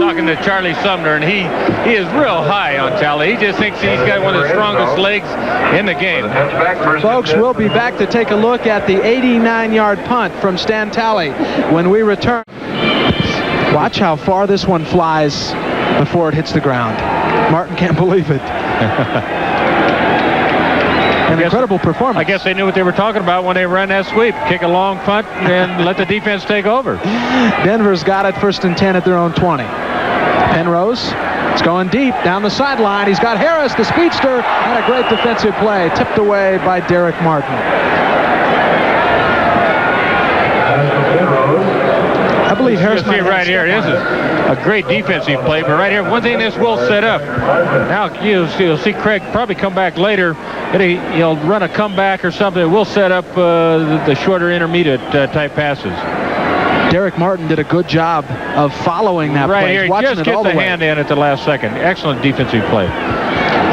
Talking to Charlie Sumner, and he is real high on Talley. He just thinks he's got one of the strongest legs in the game. Folks, we'll be back to take a look at the 89-yard punt from Stan Talley when we return. Watch how far this one flies before it hits the ground. Martin can't believe it. An incredible performance. I guess they knew what they were talking about when they ran that sweep. Kick a long punt and let the defense take over. Denver's got it, 1st and 10 at their own 20. Penrose is going deep down the sideline. He's got Harris, the speedster, and a great defensive play, tipped away by Derek Martin. I believe Harris might right here. This is a great defensive play, but right here, one thing this will set up. Now you'll see Craig probably come back later. He'll run a comeback or something. We'll set up the shorter intermediate type passes. Derek Martin did a good job of following that right play. Here, watching just it get all the the way. hand in at the last second. Excellent defensive play.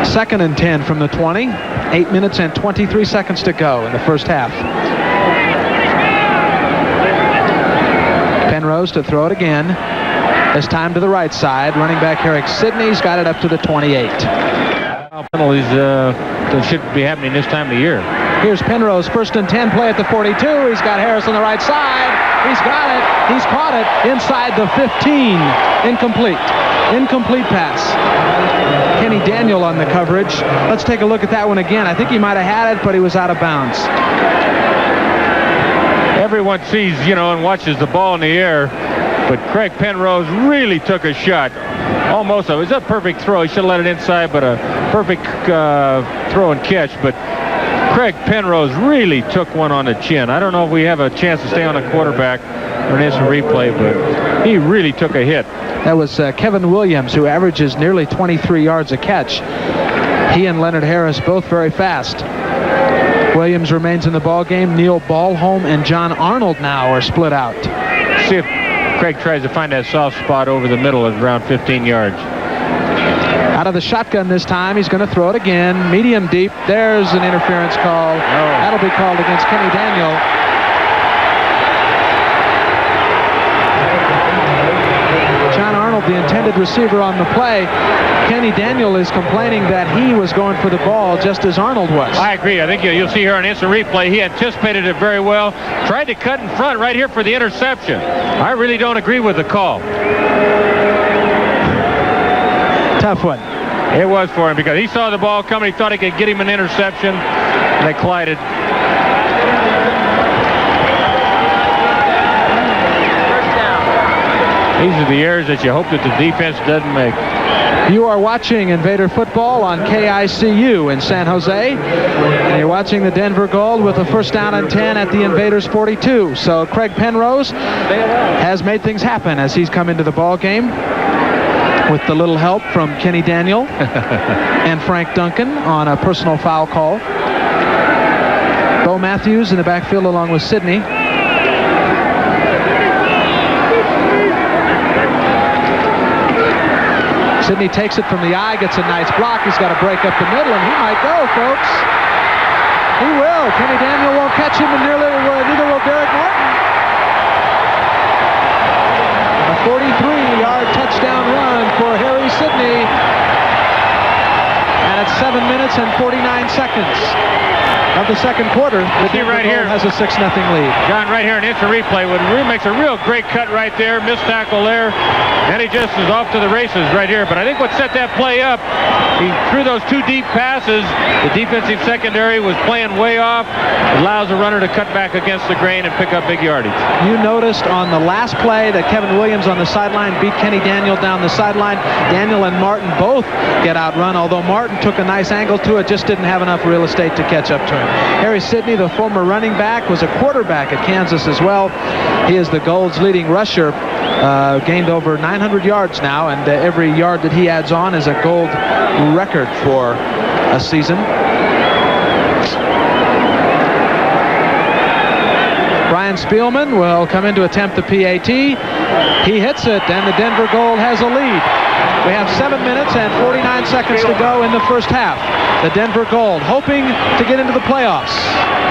2nd and 10 from the 20. 8 minutes and 23 seconds to go in the first half. Penrose to throw it again. This time to the right side. Running back Eric Sidney's got it up to the 28. Penalties should be happening this time of the year. Here's Penrose, 1st and 10 play at the 42. He's got Harris on the right side. He's got it. He's caught it inside the 15. Incomplete. Incomplete pass. Kenny Daniel on the coverage. Let's take a look at that one again. I think he might have had it, but he was out of bounds. Everyone sees, and watches the ball in the air, but Craig Penrose really took a shot. Almost. It was a perfect throw. He should have let it inside, but a perfect throw and catch. But Craig Penrose really took one on the chin. I don't know if we have a chance to stay on a quarterback or an instant replay, but he really took a hit. That was Kevin Williams, who averages nearly 23 yards a catch. He and Leonard Harris both very fast. Williams remains in the ball game. Neil Ballholm and John Arnold now are split out. See if Craig tries to find that soft spot over the middle at around 15 yards. Out of the shotgun this time. He's going to throw it again. Medium deep. There's an interference call. That'll be called against Kenny Daniel. John Arnold, the intended receiver on the play. Kenny Daniel is complaining that he was going for the ball just as Arnold was. I agree. I think you'll see here on instant replay, he anticipated it very well. Tried to cut in front right here for the interception. I really don't agree with the call. Tough one. It was for him because he saw the ball coming. He thought he could get him an interception, and they collided. These are the errors that you hope that the defense doesn't make. You are watching Invader football on KICU in San Jose, and you're watching the Denver Gold with a first down and 10 at the Invaders 42. So Craig Penrose has made things happen as he's come into the ball game with the little help from Kenny Daniel and Frank Duncan on a personal foul call. Bo Matthews in the backfield along with Sidney. Sidney takes it from the eye, gets a nice block. He's got to break up the middle, and he might go, folks. He will. Kenny Daniel won't catch him, and neither will Derek Martin. A 43-yard touchdown run for Harry Sidney. And it's 7 minutes and 49 seconds of the second quarter. The Denver right here has a 6-0 lead. John, right here in instant replay, makes a real great cut right there. Missed tackle there. And he just is off to the races right here. But I think what set that play up, he threw those two deep passes. The defensive secondary was playing way off. Allows the runner to cut back against the grain and pick up big yardage. You noticed on the last play that Kevin Williams on the sideline beat Kenny Daniel down the sideline. Daniel and Martin both get outrun, although Martin took a nice angle to it, just didn't have enough real estate to catch up to him. Harry Sidney, the former running back, was a quarterback at Kansas as well. He is the Gold's leading rusher. Gained over 900 yards now, and every yard that he adds on is a Gold record for a season. Brian Spielman will come in to attempt the PAT. He hits it, and the Denver Gold has a lead. We have 7 minutes and 49 seconds to go in the first half. The Denver Gold hoping to get into the playoffs.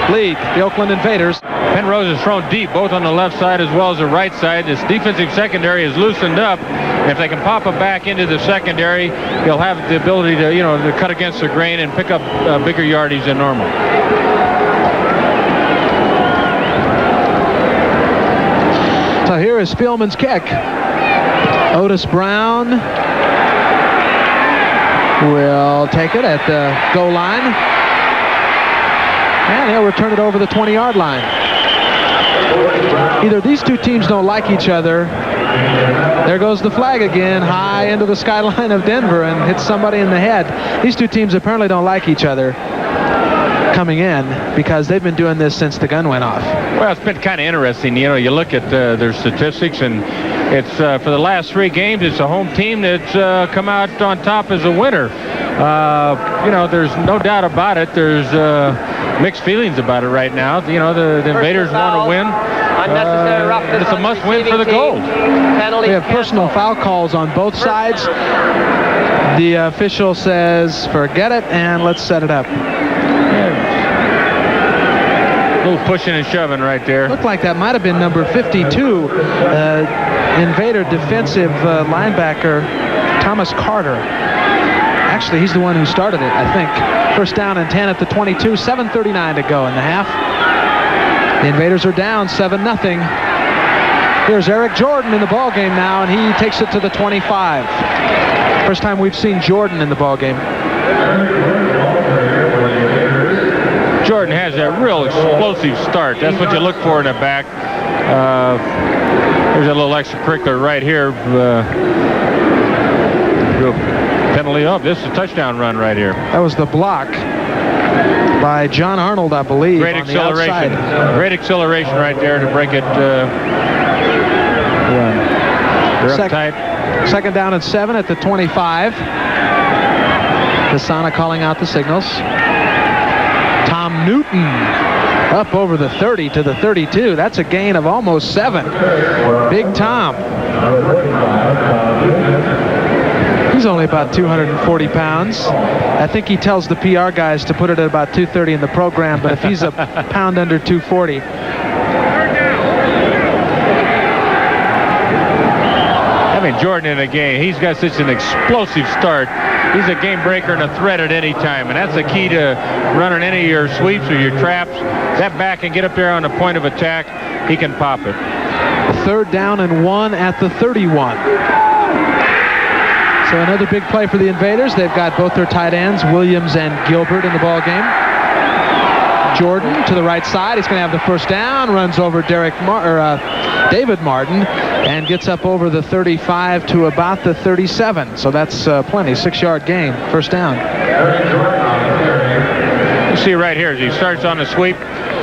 Lead the Oakland Invaders. Penrose has thrown deep, both on the left side as well as the right side. This defensive secondary is loosened up. If they can pop it back into the secondary, he'll have the ability to, to cut against the grain and pick up bigger yardage than normal. So here is Spielman's kick. Otis Brown will take it at the goal line. And he'll return it over the 20-yard line. Either these two teams don't like each other. There goes the flag again, high into the skyline of Denver, and hits somebody in the head. These two teams apparently don't like each other coming in because they've been doing this since the gun went off. Well, it's been kind of interesting. You look at their statistics, and it's for the last 3 games, it's a home team that's come out on top as a winner. There's no doubt about it. There's mixed feelings about it right now. The Invaders want to win. It's a must-win for the Gold. We have personal foul calls on both sides. The official says, forget it, and let's set it up. A little pushing and shoving right there. Looked like that might have been number 52, Invader defensive linebacker Thomas Carter. Actually, he's the one who started it, I think. First down and 10 at the 22, 7:39 to go in the half. The Invaders are down 7-0. Here's Eric Jordan in the ball game now, and he takes it to the 25. First time we've seen Jordan in the ball game. Jordan has that real explosive start. That's what you look for in a back. There's a little extracurricular right here. Real penalty. Oh, this is a touchdown run right here. That was the block by John Arnold, I believe. Great acceleration. Great acceleration right there to break it. They're up tight. Second down and 7 at the 25. Kasana calling out the signals. Tom Newton up over the 30 to the 32. That's a gain of almost 7. Big Tom. He's only about 240 pounds. I think he tells the PR guys to put it at about 230 in the program, but if he's a pound under 240. Having Jordan in the game, he's got such an explosive start. He's a game breaker and a threat at any time, and that's the key to running any of your sweeps or your traps. That back can get up there on the point of attack. He can pop it. 3rd down and 1 at the 31. So another big play for the Invaders. They've got both their tight ends, Williams and Gilbert, in the ball game. Jordan to the right side. He's going to have the first down. Runs over David Martin and gets up over the 35 to about the 37. So that's plenty. 6-yard gain. First down. You see right here as he starts on the sweep.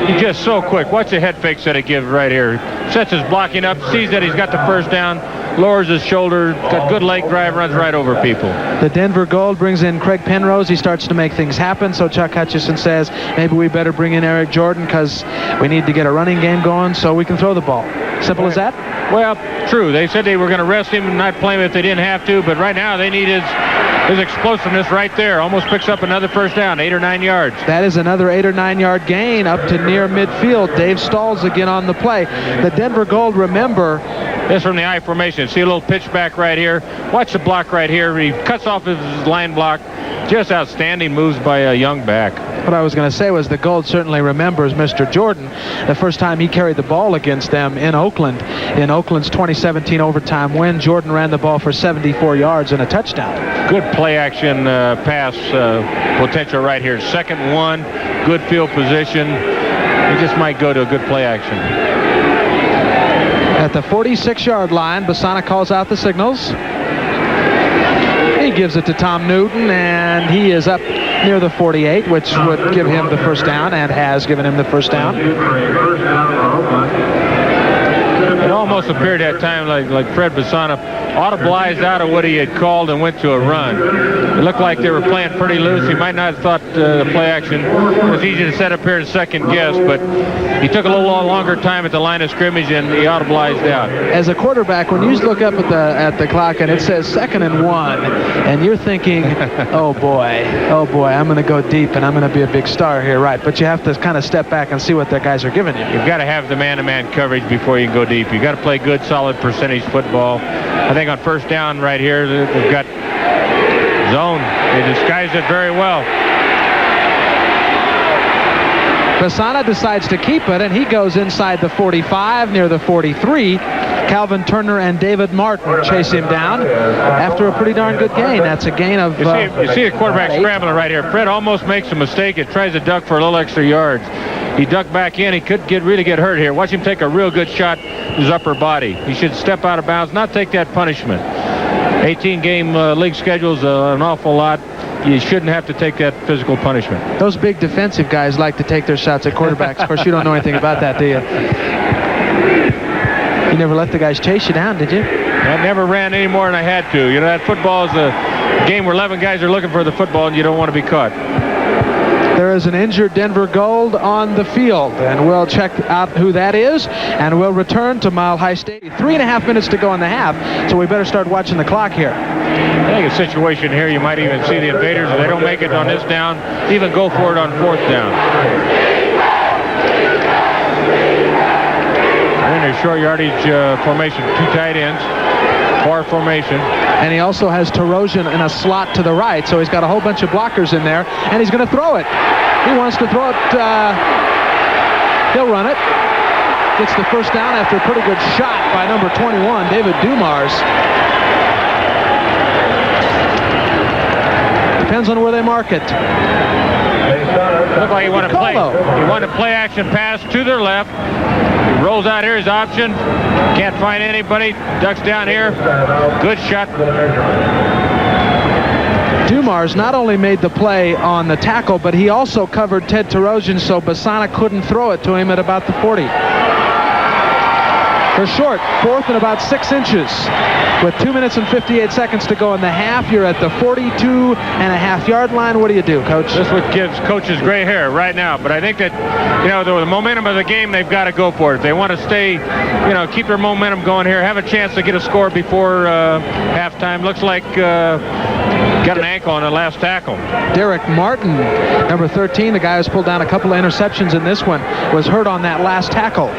He's just so quick. Watch the head fakes that he gives right here. Sets his blocking up, sees that he's got the first down, lowers his shoulder, got good leg drive, runs right over people. The Denver Gold brings in Craig Penrose. He starts to make things happen. So Chuck Hutchison says maybe we better bring in Eric Jordan because we need to get a running game going so we can throw the ball. Simple as that? Well, true. They said they were going to rest him and not play him if they didn't have to, but right now they need his explosiveness right there. Almost picks up another first down, 8 or 9 yards. That is another 8 or 9 yard gain up to near midfield. Dave Stalls again on the play. The Denver Gold, remember, this from the I formation. See a little pitch back right here. Watch the block right here. He cuts off his line block. Just outstanding moves by a young back. What I was going to say was the Gold certainly remembers Mr. Jordan. The first time he carried the ball against them in Oakland, in Oakland's 2017 overtime win, Jordan ran the ball for 74 yards and a touchdown. Good play action pass potential right here. 2nd and 1, good field position. He just might go to a good play action. At the 46-yard line, Basana calls out the signals. He gives it to Tom Newton, and he is up near the 48, which would give him the first down, and has given him the first down. It almost appeared at time like Fred Basana audibilized out of what he had called and went to a run. It looked like they were playing pretty loose. He might not have thought the play action was easy to set up here and second guess, but he took a little longer time at the line of scrimmage and he audibilized out. As a quarterback, when you look up at the clock and it says 2nd and 1, and you're thinking, oh boy, I'm going to go deep and I'm going to be a big star here, right? But you have to kind of step back and see what the guys are giving you. You've got to have the man-to-man coverage before you can go deep. You've got to play good, solid percentage football. I think on first down right here, they've got zone. They disguised it very well. Basana decides to keep it, and he goes inside the 45, near the 43. Calvin Turner and David Martin chase him down after a pretty darn good gain. That's a gain of... You see the quarterback scrambling right here. Fred almost makes a mistake. It tries to duck for a little extra yards. He ducked back in. He could really get hurt here. Watch him take a real good shot to his upper body. He should step out of bounds, not take that punishment. 18-game league schedule's an awful lot. You shouldn't have to take that physical punishment. Those big defensive guys like to take their shots at quarterbacks. Of course, you don't know anything about that, do you? You never let the guys chase you down, did you? I never ran any more than I had to. You know, that football is a game where 11 guys are looking for the football and you don't want to be caught. There is an injured Denver Gold on the field, and we'll check out who that is, and we'll return to Mile High Stadium. 3.5 minutes to go in the half, so we better start watching the clock here. I think a situation here, you might even see the Invaders, if they don't make it on this down, even go for it on 4th down. They're in their short yardage formation, 2 tight ends, bar formation. And he also has Tarosian in a slot to the right, so he's got a whole bunch of blockers in there, and he's going to throw it. He wants to throw it. He'll run it. Gets the first down after a pretty good shot by number 21, David Dumars. Depends on where they mark it. Looked like he wanted to play. He wanted to play action pass to their left. He rolls out here his option. Can't find anybody. Ducks down here. Good shot. Dumars not only made the play on the tackle, but he also covered Ted Tarosian, so Basana couldn't throw it to him at about the 40. They're short. 4th and about 6 inches. With 2 minutes and 58 seconds to go in the half, you're at the 42.5-yard line. What do you do, Coach? This is what gives coaches gray hair right now. But I think that, the momentum of the game, they've got to go for it. If they want to stay, keep their momentum going here, have a chance to get a score before halftime. Looks like got an ankle on the last tackle. Derek Martin, number 13, the guy who's pulled down a couple of interceptions in this one, was hurt on that last tackle.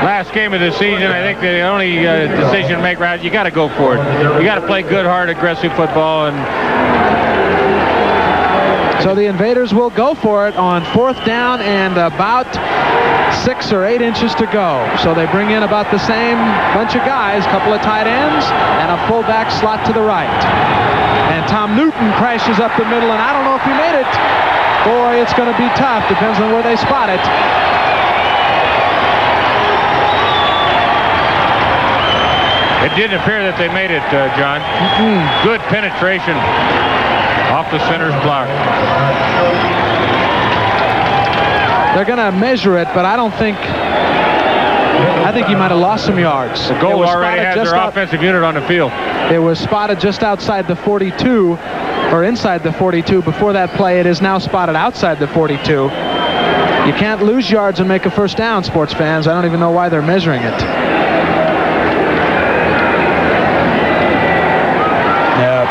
Last game of the season, I think the only decision to make right, you got to go for it. You got to play good, hard, aggressive football. And so the Invaders will go for it on 4th down and about 6 or 8 inches to go. So they bring in about the same bunch of guys, couple of tight ends and a fullback slot to the right. And Tom Newton crashes up the middle, and I don't know if he made it. Boy, it's going to be tough. Depends on where they spot it. It didn't appear that they made it, John. Good penetration off the center's block. They're going to measure it, but I think he might have lost some yards. The goal already has their offensive unit on the field. It was spotted just outside the 42, or inside the 42 before that play. It is now spotted outside the 42. You can't lose yards and make a first down, sports fans. I don't even know why they're measuring it.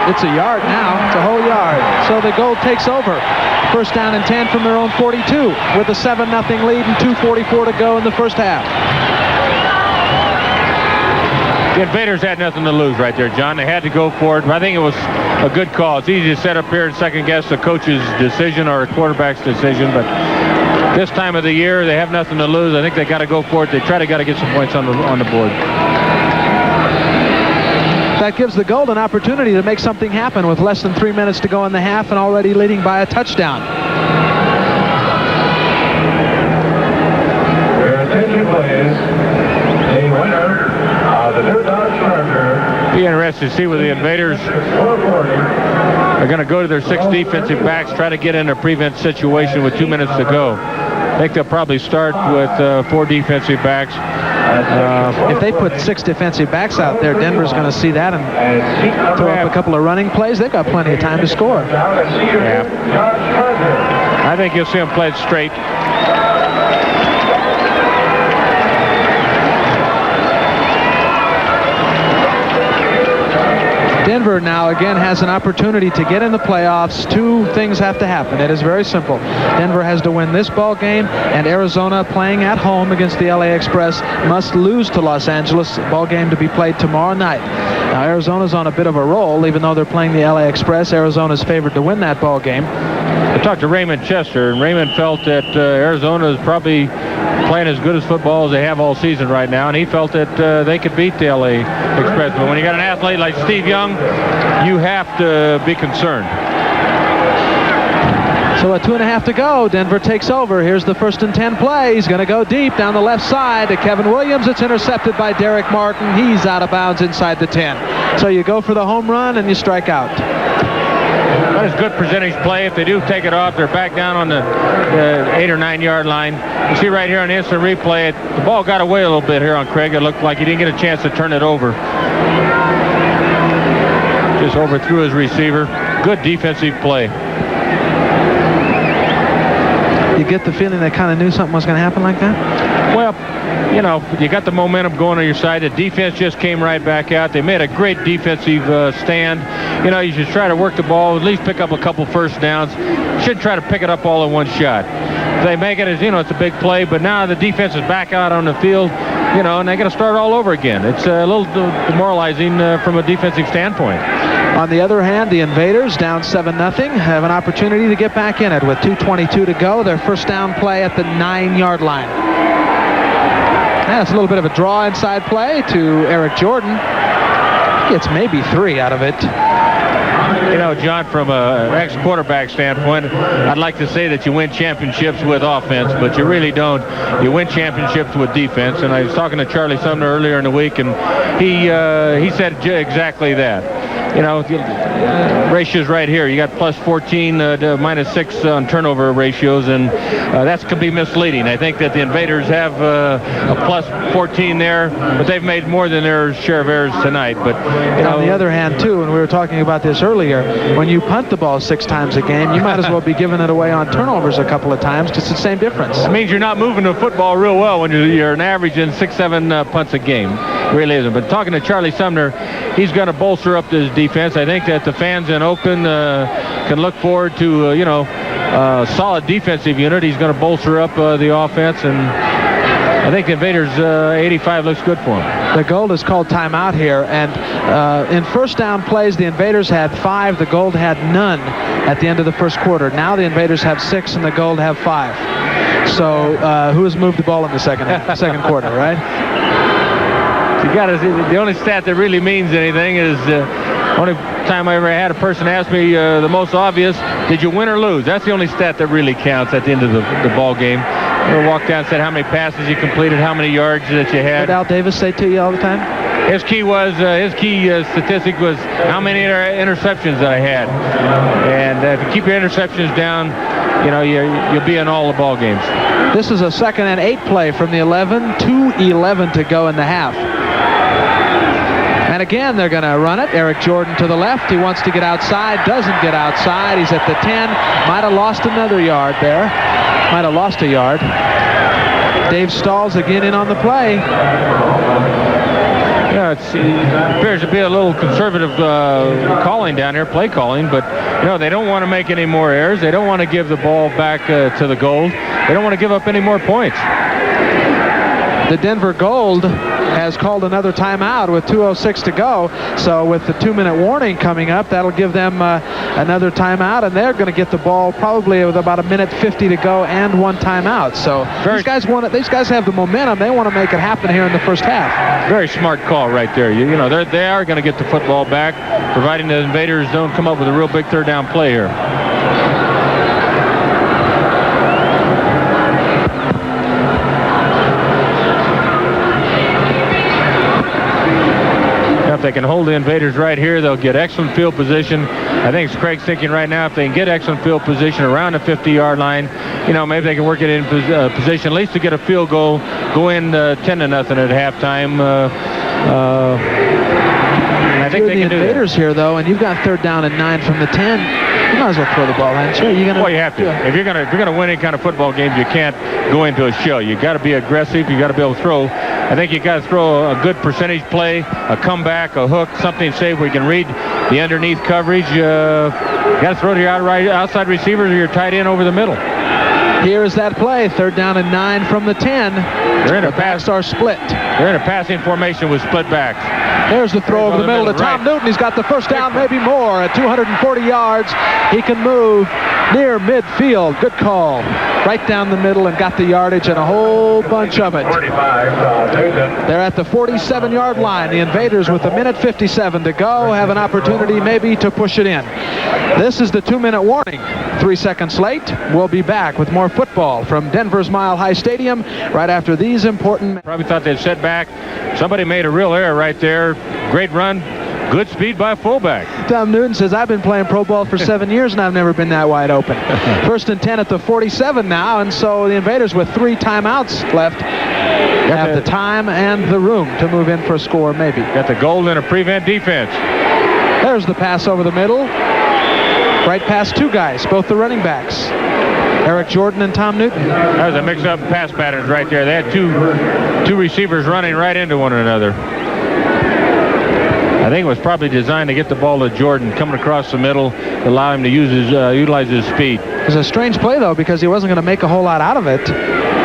It's a yard now. It's a whole yard. So the goal takes over. First down and 10 from their own 42 with a 7-0 lead and 2:44 to go in the first half. The Invaders had nothing to lose right there, John. They had to go for it. I think it was a good call. It's easy to set up here and second-guess the coach's decision or a quarterback's decision, but this time of the year, they have nothing to lose. I think they got to go for it. They got to get some points on the board. That gives the Gold an opportunity to make something happen with less than 3 minutes to go in the half and already leading by a touchdown. Your attention, please. The winner of the 2000 Be interested to see where the Invaders are going to go to their 6 defensive backs, try to get in a prevent situation with 2 minutes to go. I think they'll probably start with 4 defensive backs. If they put 6 defensive backs out there, Denver's going to see that and throw up a couple of running plays. They've got plenty of time to score. Yeah. I think you'll see them play it straight. Denver now again has an opportunity to get in the playoffs. 2 things have to happen. It is very simple. Denver has to win this ball game, and Arizona, playing at home against the LA Express, must lose to Los Angeles. Ball game to be played tomorrow night. Now Arizona's on a bit of a roll, even though they're playing the LA Express. Arizona's favored to win that ball game. I talked to Raymond Chester, and Raymond felt that Arizona is probably playing as good as football as they have all season right now, and he felt that they could beat the LA Express. But when you got an athlete like Steve Young, you have to be concerned. So at 2.5 to go, Denver takes over. Here's the 1st and 10 play. He's going to go deep down the left side to Kevin Williams. It's intercepted by Derek Martin. He's out of bounds inside the 10. So you go for the home run and you strike out. That is good percentage play. If they do take it off, they're back down on the 8 or 9 yard line. You see right here on the instant replay, the ball got away a little bit here on Craig. It looked like he didn't get a chance to turn it over. Just overthrew his receiver. Good defensive play. You get the feeling they kind of knew something was going to happen like that? Well, you got the momentum going on your side. The defense just came right back out. They made a great defensive stand. You should try to work the ball, at least pick up a couple first downs. You shouldn't try to pick it up all in one shot. If they make it as, it's a big play, but now the defense is back out on the field, and they got to start all over again. It's a little demoralizing from a defensive standpoint. On the other hand, the Invaders, down 7-0, have an opportunity to get back in it with 2:22 to go. Their first down play at the 9-yard line. That's a little bit of a draw inside play to Eric Jordan. Gets maybe 3 out of it. John, from an ex-quarterback standpoint, I'd like to say that you win championships with offense, but you really don't. You win championships with defense. And I was talking to Charlie Sumner earlier in the week, and he said exactly that. ratios right here. You got plus 14 to minus 6 on turnover ratios, and that can be misleading. I think that the Invaders have a plus 14 there, but they've made more than their share of errors tonight. But on the other hand, too, and we were talking about this earlier, when you punt the ball 6 times a game, you might as well be giving it away on turnovers a couple of times, because it's the same difference. It means you're not moving the football real well when you're an average in 6-7 punts a game. It really isn't. But talking to Charlie Sumner, he's going to bolster up this defense. I think that the fans in Oakland can look forward to, a solid defensive unit. He's going to bolster up the offense, and I think the Invaders 85 looks good for him. The Gold is called timeout here, and in first down plays, the Invaders had 5. The Gold had none at the end of the first quarter. Now the Invaders have 6, and the Gold have 5. So who has moved the ball in the second quarter, right? The only stat that really means anything is only time I ever had a person ask me the most obvious, did you win or lose? That's the only stat that really counts at the end of the ball game. I walked down and said how many passes you completed, how many yards that you had. What did Al Davis say to you all the time? His key statistic was how many interceptions that I had. And if you keep your interceptions down, you'll be in all the ball games. This is a 2nd and 8 play from the 11, 2:11 to go in the half. And again, they're going to run it. Eric Jordan to the left. He wants to get outside. Doesn't get outside. He's at the 10. Might have lost another yard there. Might have lost a yard. Dave Stahls again in on the play. Yeah, it appears to be a little conservative calling down here, play calling, but they don't want to make any more errors. They don't want to give the ball back to the Gold. They don't want to give up any more points. The Denver Gold has called another timeout with 2:06 to go. So with the 2-minute warning coming up, that'll give them another timeout, and they're going to get the ball probably with about 1:50 to go and 1 timeout. So these guys have the momentum. They want to make it happen here in the first half. Very smart call right there. They are going to get the football back, providing the Invaders don't come up with a real big 3rd down play here. If they can hold the Invaders right here, they'll get excellent field position. I think Craig's thinking right now, if they can get excellent field position around the 50-yard line, maybe they can work it in position, at least to get a field goal, go in 10-0 at halftime. I think they can do that. Invaders here, though, and you've got 3rd down and 9 from the 10. You might as well throw the ball, hadn't you? Well, you have to. Yeah. If you're gonna win any kind of football games, you can't go into a shell. You got to be aggressive. You got to be able to throw. I think you got to throw a good percentage play, a comeback, a hook, something safe where you can read the underneath coverage. You got to throw to your outside receivers or your tight end over the middle. Here is that play, 3rd down and 9 from the 10. They're in a pass. Are split. They're in a passing formation with split backs. There's the throw over the middle to Tom Newton. He's got the first down, maybe more, at 240 yards. He can move near midfield. Good call. Right down the middle and got the yardage and a whole bunch of it. They're at the 47-yard line. The Invaders, with 1:57 to go, have an opportunity maybe to push it in. This is the 2-minute warning. 3 seconds late. We'll be back with more football from Denver's Mile High Stadium right after these important... Probably thought they'd set back. Somebody made a real error right there. Great run. Good speed by fullback. Tom Newton says, I've been playing pro ball for 7 years and I've never been that wide open. 1st and 10 at the 47 now, and so the Invaders with 3 timeouts left have the time and the room to move in for a score, maybe. Got the Gold in a prevent defense. There's the pass over the middle. Right past 2 guys, both the running backs. Eric Jordan and Tom Newton. That was a mix-up pass patterns right there. They had two receivers running right into one another. I think it was probably designed to get the ball to Jordan, coming across the middle, allow him to utilize his speed. It was a strange play, though, because he wasn't going to make a whole lot out of it.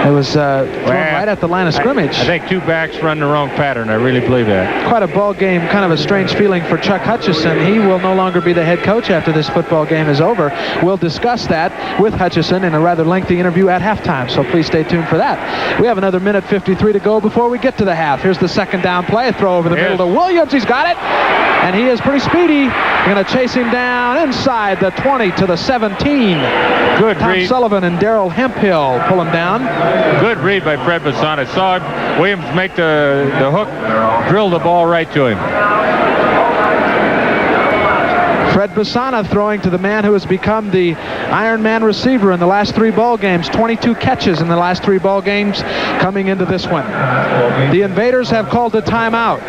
It was thrown right at the line of scrimmage. I think 2 backs run the wrong pattern. I really believe that. Quite a ball game, kind of a strange feeling for Chuck Hutchison. He will no longer be the head coach after this football game is over. We'll discuss that with Hutchison in a rather lengthy interview at halftime, so please stay tuned for that. We have another 1:53 to go before we get to the half. Here's the 2nd down play. A throw over the middle to Williams. He's got it, and he is pretty speedy. Going to chase him down inside the 20 to the 17. Good Tom read. Sullivan and Darrell Hemphill pull him down. Good read by Fred Basson. I saw Williams make the hook, drill the ball right to him. Fred Basana throwing to the man who has become the Iron Man receiver in the last 3 ball games. 22 catches in the last 3 ball games coming into this one. The Invaders have called a timeout.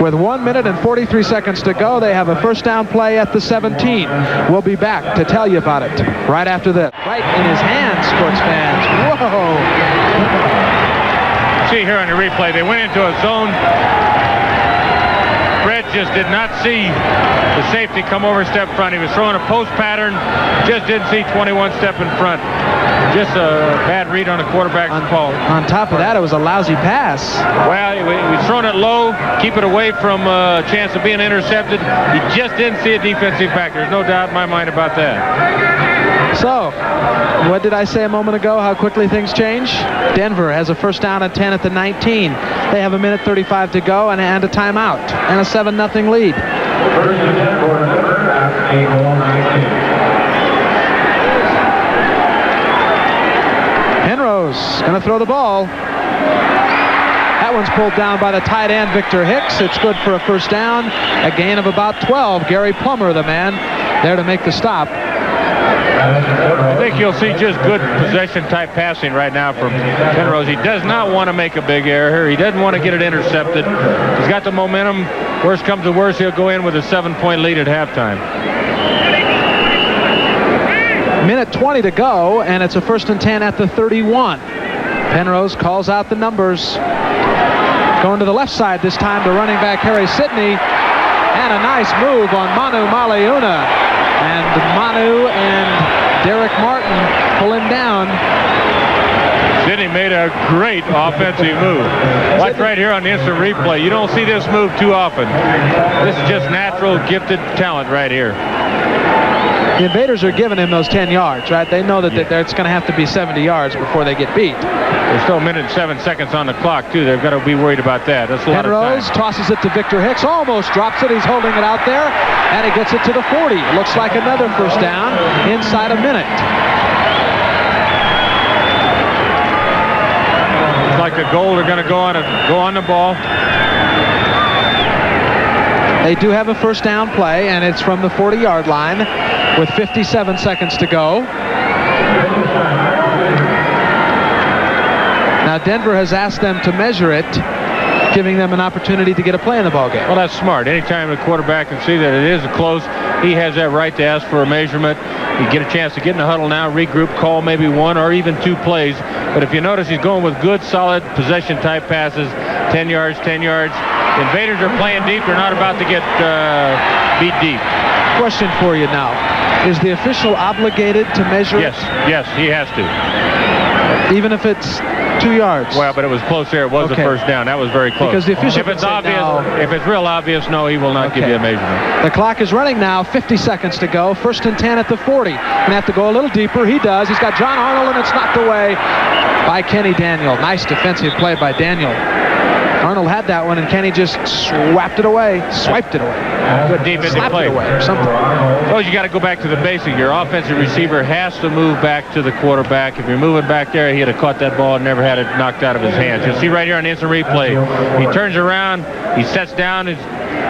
With 1 minute and 43 seconds to go, they have a first down play at the 17. We'll be back to tell you about it right after this. Right in his hands, sports fans. Whoa! See here on the replay, they went into a zone. Fred just did not see the safety come over step front. He was throwing a post pattern, just didn't see 21 step in front. Just a bad read on the quarterback's call. On top of that, it was a lousy pass. Well, he was throwing it low, keep it away from a chance of being intercepted. He just didn't see a defensive back. There's no doubt in my mind about that. So, what did I say a moment ago, how quickly things change? Denver has a first down and 10 at the 19. They have 1:35 to go and a timeout and a 7-0 lead. First and 10 for Denver at the goal 19. Penrose going to throw the ball. That one's pulled down by the tight end, Victor Hicks. It's good for a first down. A gain of about 12. Gary Plummer, the man, there to make the stop. I think you'll see just good possession-type passing right now from Penrose. He does not want to make a big error. He doesn't want to get it intercepted. He's got the momentum. Worst comes to worst, he'll go in with a 7-point lead at halftime. 1:20 to go, and it's a first and 10 at the 31. Penrose calls out the numbers. Going to the left side this time to running back Harry Sidney. And a nice move on Manu Maliuna. And Manu and Derek Martin pull him down. Sidney made a great offensive move. Watch right here on the instant replay. You don't see this move too often. This is just natural, gifted talent right here. The Invaders are giving him those 10 yards, right? They know that it's going to have to be 70 yards before they get beat. There's still 1 minute and 7 seconds on the clock, too. They've got to be worried about that. That's a lot of time. Penrose tosses it to Victor Hicks, almost drops it. He's holding it out there, and he gets it to the 40. Looks like another first down inside a minute. It's like the goal are going to go on the ball. They do have a first down play, and it's from the 40-yard line with 57 seconds to go. Now Denver has asked them to measure it, giving them an opportunity to get a play in the ballgame. Well, that's smart. Anytime the quarterback can see that it is close, he has that right to ask for a measurement. You get a chance to get in the huddle now, regroup, call maybe 1 or even 2 plays. But if you notice, he's going with good, solid possession-type passes, 10 yards, 10 yards. The Invaders are playing deep. They're not about to get beat deep. Question for you now. Is the official obligated to measure Yes, he has to. even if it's 2 yards? Well, but it was close there. It was a first down. That was very close. Because the official if it's obvious, if it's real obvious, no, he will not give you a measurement. The clock is running now, 50 seconds to go. First and 10 at the 40. Gonna have to go a little deeper. He does. He's got John Arnold, and it's knocked away by Kenny Daniel. Nice defensive play by Daniel. Arnold had that one, and Kenny just swiped it away. Good defensive play. It away or something. Oh, you got to go back to the basic. Your offensive receiver has to move back to the quarterback. If you're moving back there, he'd have caught that ball and never had it knocked out of his hands. You'll see right here on the instant replay. He turns around, he sets down, and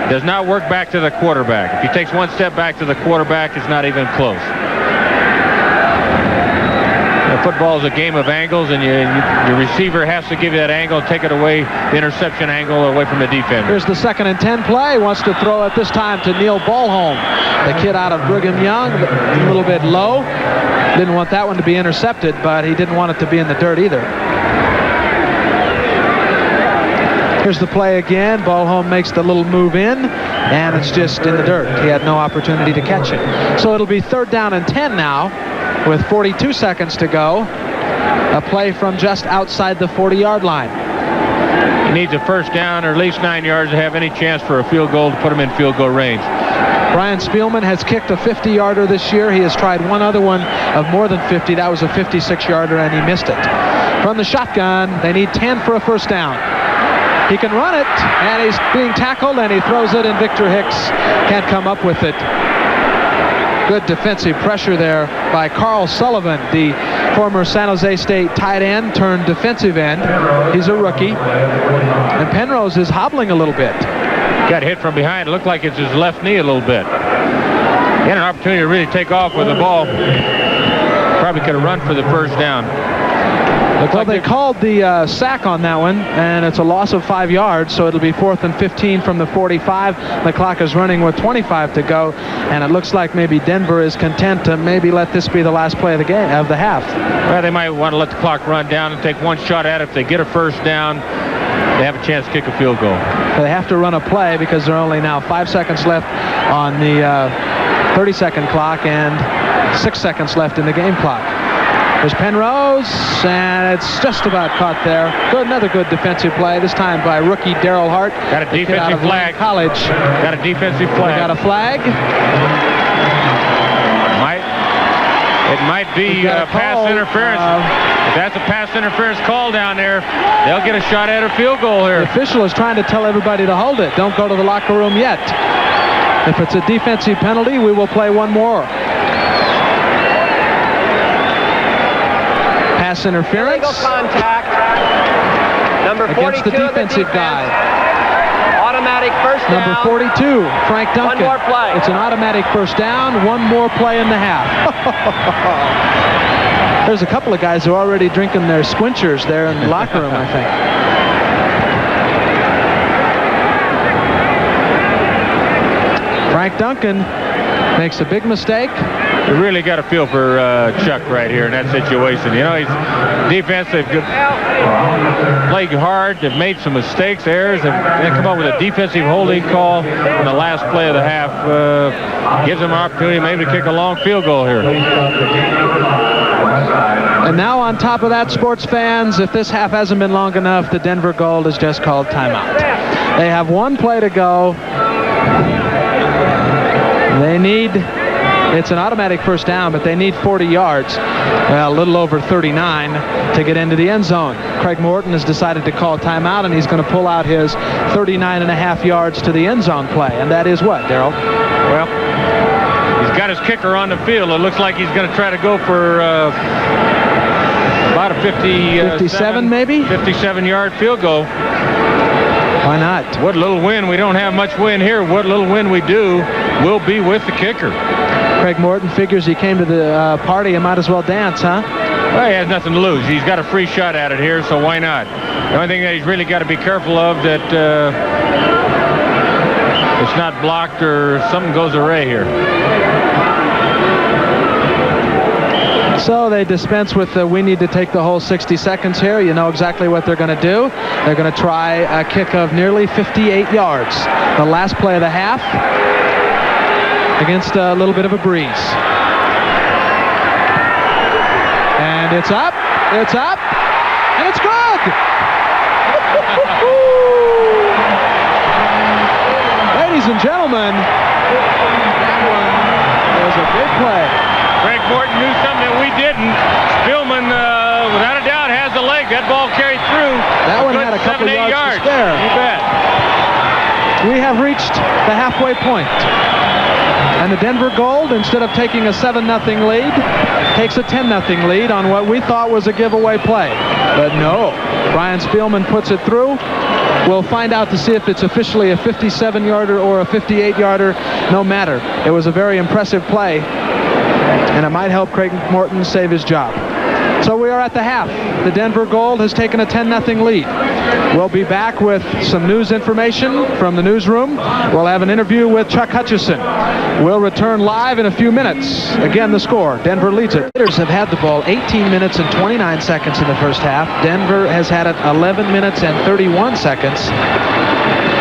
does not work back to the quarterback. If he takes 1 step back to the quarterback, it's not even close. Football is a game of angles, and your receiver has to give you that angle, take it away, the interception angle away from the defender. Here's the 2nd and 10 play. Wants to throw it this time to Neil Ballholm, the kid out of Brigham Young, a little bit low. Didn't want that one to be intercepted, but he didn't want it to be in the dirt either. Here's the play again. Ballholm makes the little move in, and it's just in the dirt. He had no opportunity to catch it. So it'll be 3rd down and 10 now, with 42 seconds to go. A play from just outside the 40-yard line. He needs a first down or at least 9 yards to have any chance for a field goal to put him in field goal range. Brian Spielman has kicked a 50-yarder this year. He has tried one other one of more than 50. That was a 56-yarder, and he missed it. From the shotgun, they need 10 for a first down. He can run it, and he's being tackled, and he throws it, and Victor Hicks can't come up with it. Good defensive pressure there by Carl Sullivan, the former San Jose State tight end turned defensive end. He's a rookie. And Penrose is hobbling a little bit. Got hit from behind. It looked like it's his left knee a little bit. He had an opportunity to really take off with the ball. Probably could have run for the first down. Well, they called the sack on that one, and it's a loss of 5 yards, so it'll be 4th and 15 from the 45. The clock is running with 25 to go, and it looks like maybe Denver is content to maybe let this be the last play of the game, of the half. Well, they might want to let the clock run down and take one shot at it. If they get a first down, they have a chance to kick a field goal. They have to run a play because there are only now 5 seconds left on the 30-second clock and 6 seconds left in the game clock. There's Penrose, and it's just about caught there. Another good defensive play, this time by rookie Darryl Hart. Got a defensive flag. College. Got a defensive flag. We got a flag. It might be pass interference. If that's a pass interference call down there, they'll get a shot at a field goal here. The official is trying to tell everybody to hold it. Don't go to the locker room yet. If it's a defensive penalty, we will play one more. Pass interference. Illegal contact. Number 42 against the defensive guy. Automatic first down. Number 42, Frank Duncan. One more play. It's an automatic first down. One more play in the half. There's a couple of guys who are already drinking their squinchers there in the locker room, I think. Frank Duncan makes a big mistake. You really got to feel for Chuck right here in that situation. You know, he's defense. They've played hard. They've made some mistakes, errors. They've come up with a defensive holding call in the last play of the half. Gives them an opportunity maybe to kick a long field goal here. And now on top of that, sports fans, if this half hasn't been long enough, the Denver Gold has just called timeout. They have one play to go. They need, it's an automatic first down, but they need 40 yards, a little over 39, to get into the end zone. Craig Morton has decided to call timeout, and he's going to pull out his 39.5 yards to the end zone play. And that is what, Darryl? Well, he's got his kicker on the field. It looks like he's going to try to go for about a 57 maybe? 57-yard field goal. Why not? What little wind, we don't have much wind here. What little wind we do will be with the kicker. Craig Morton figures he came to the party and might as well dance, huh? Well, he has nothing to lose. He's got a free shot at it here, so why not? The only thing that he's really got to be careful of that it's not blocked or something goes awry here. So they dispense with the we need to take the whole 60 seconds here. You know exactly what they're going to do. They're going to try a kick of nearly 58 yards. The last play of the half against a little bit of a breeze. And it's up, and it's good! Ladies and gentlemen, that one was a big play. Craig Morton knew something that we didn't. Spillman, without a doubt, has the leg. That ball carried through. That one had a couple yards to spare. You bet. We have reached the halfway point. And the Denver Gold, instead of taking a 7-0 lead, takes a 10-0 lead on what we thought was a giveaway play. But no, Brian Spielman puts it through. We'll find out to see if it's officially a 57-yarder or a 58-yarder. No matter. It was a very impressive play. And it might help Craig Morton save his job. So we are at the half. The Denver Gold has taken a 10-0 lead. We'll be back with some news information from the newsroom. We'll have an interview with Chuck Hutchison. We'll return live in a few minutes. Again, the score. Denver leads it. Invaders have had the ball 18 minutes and 29 seconds in the first half. Denver has had it 11 minutes and 31 seconds.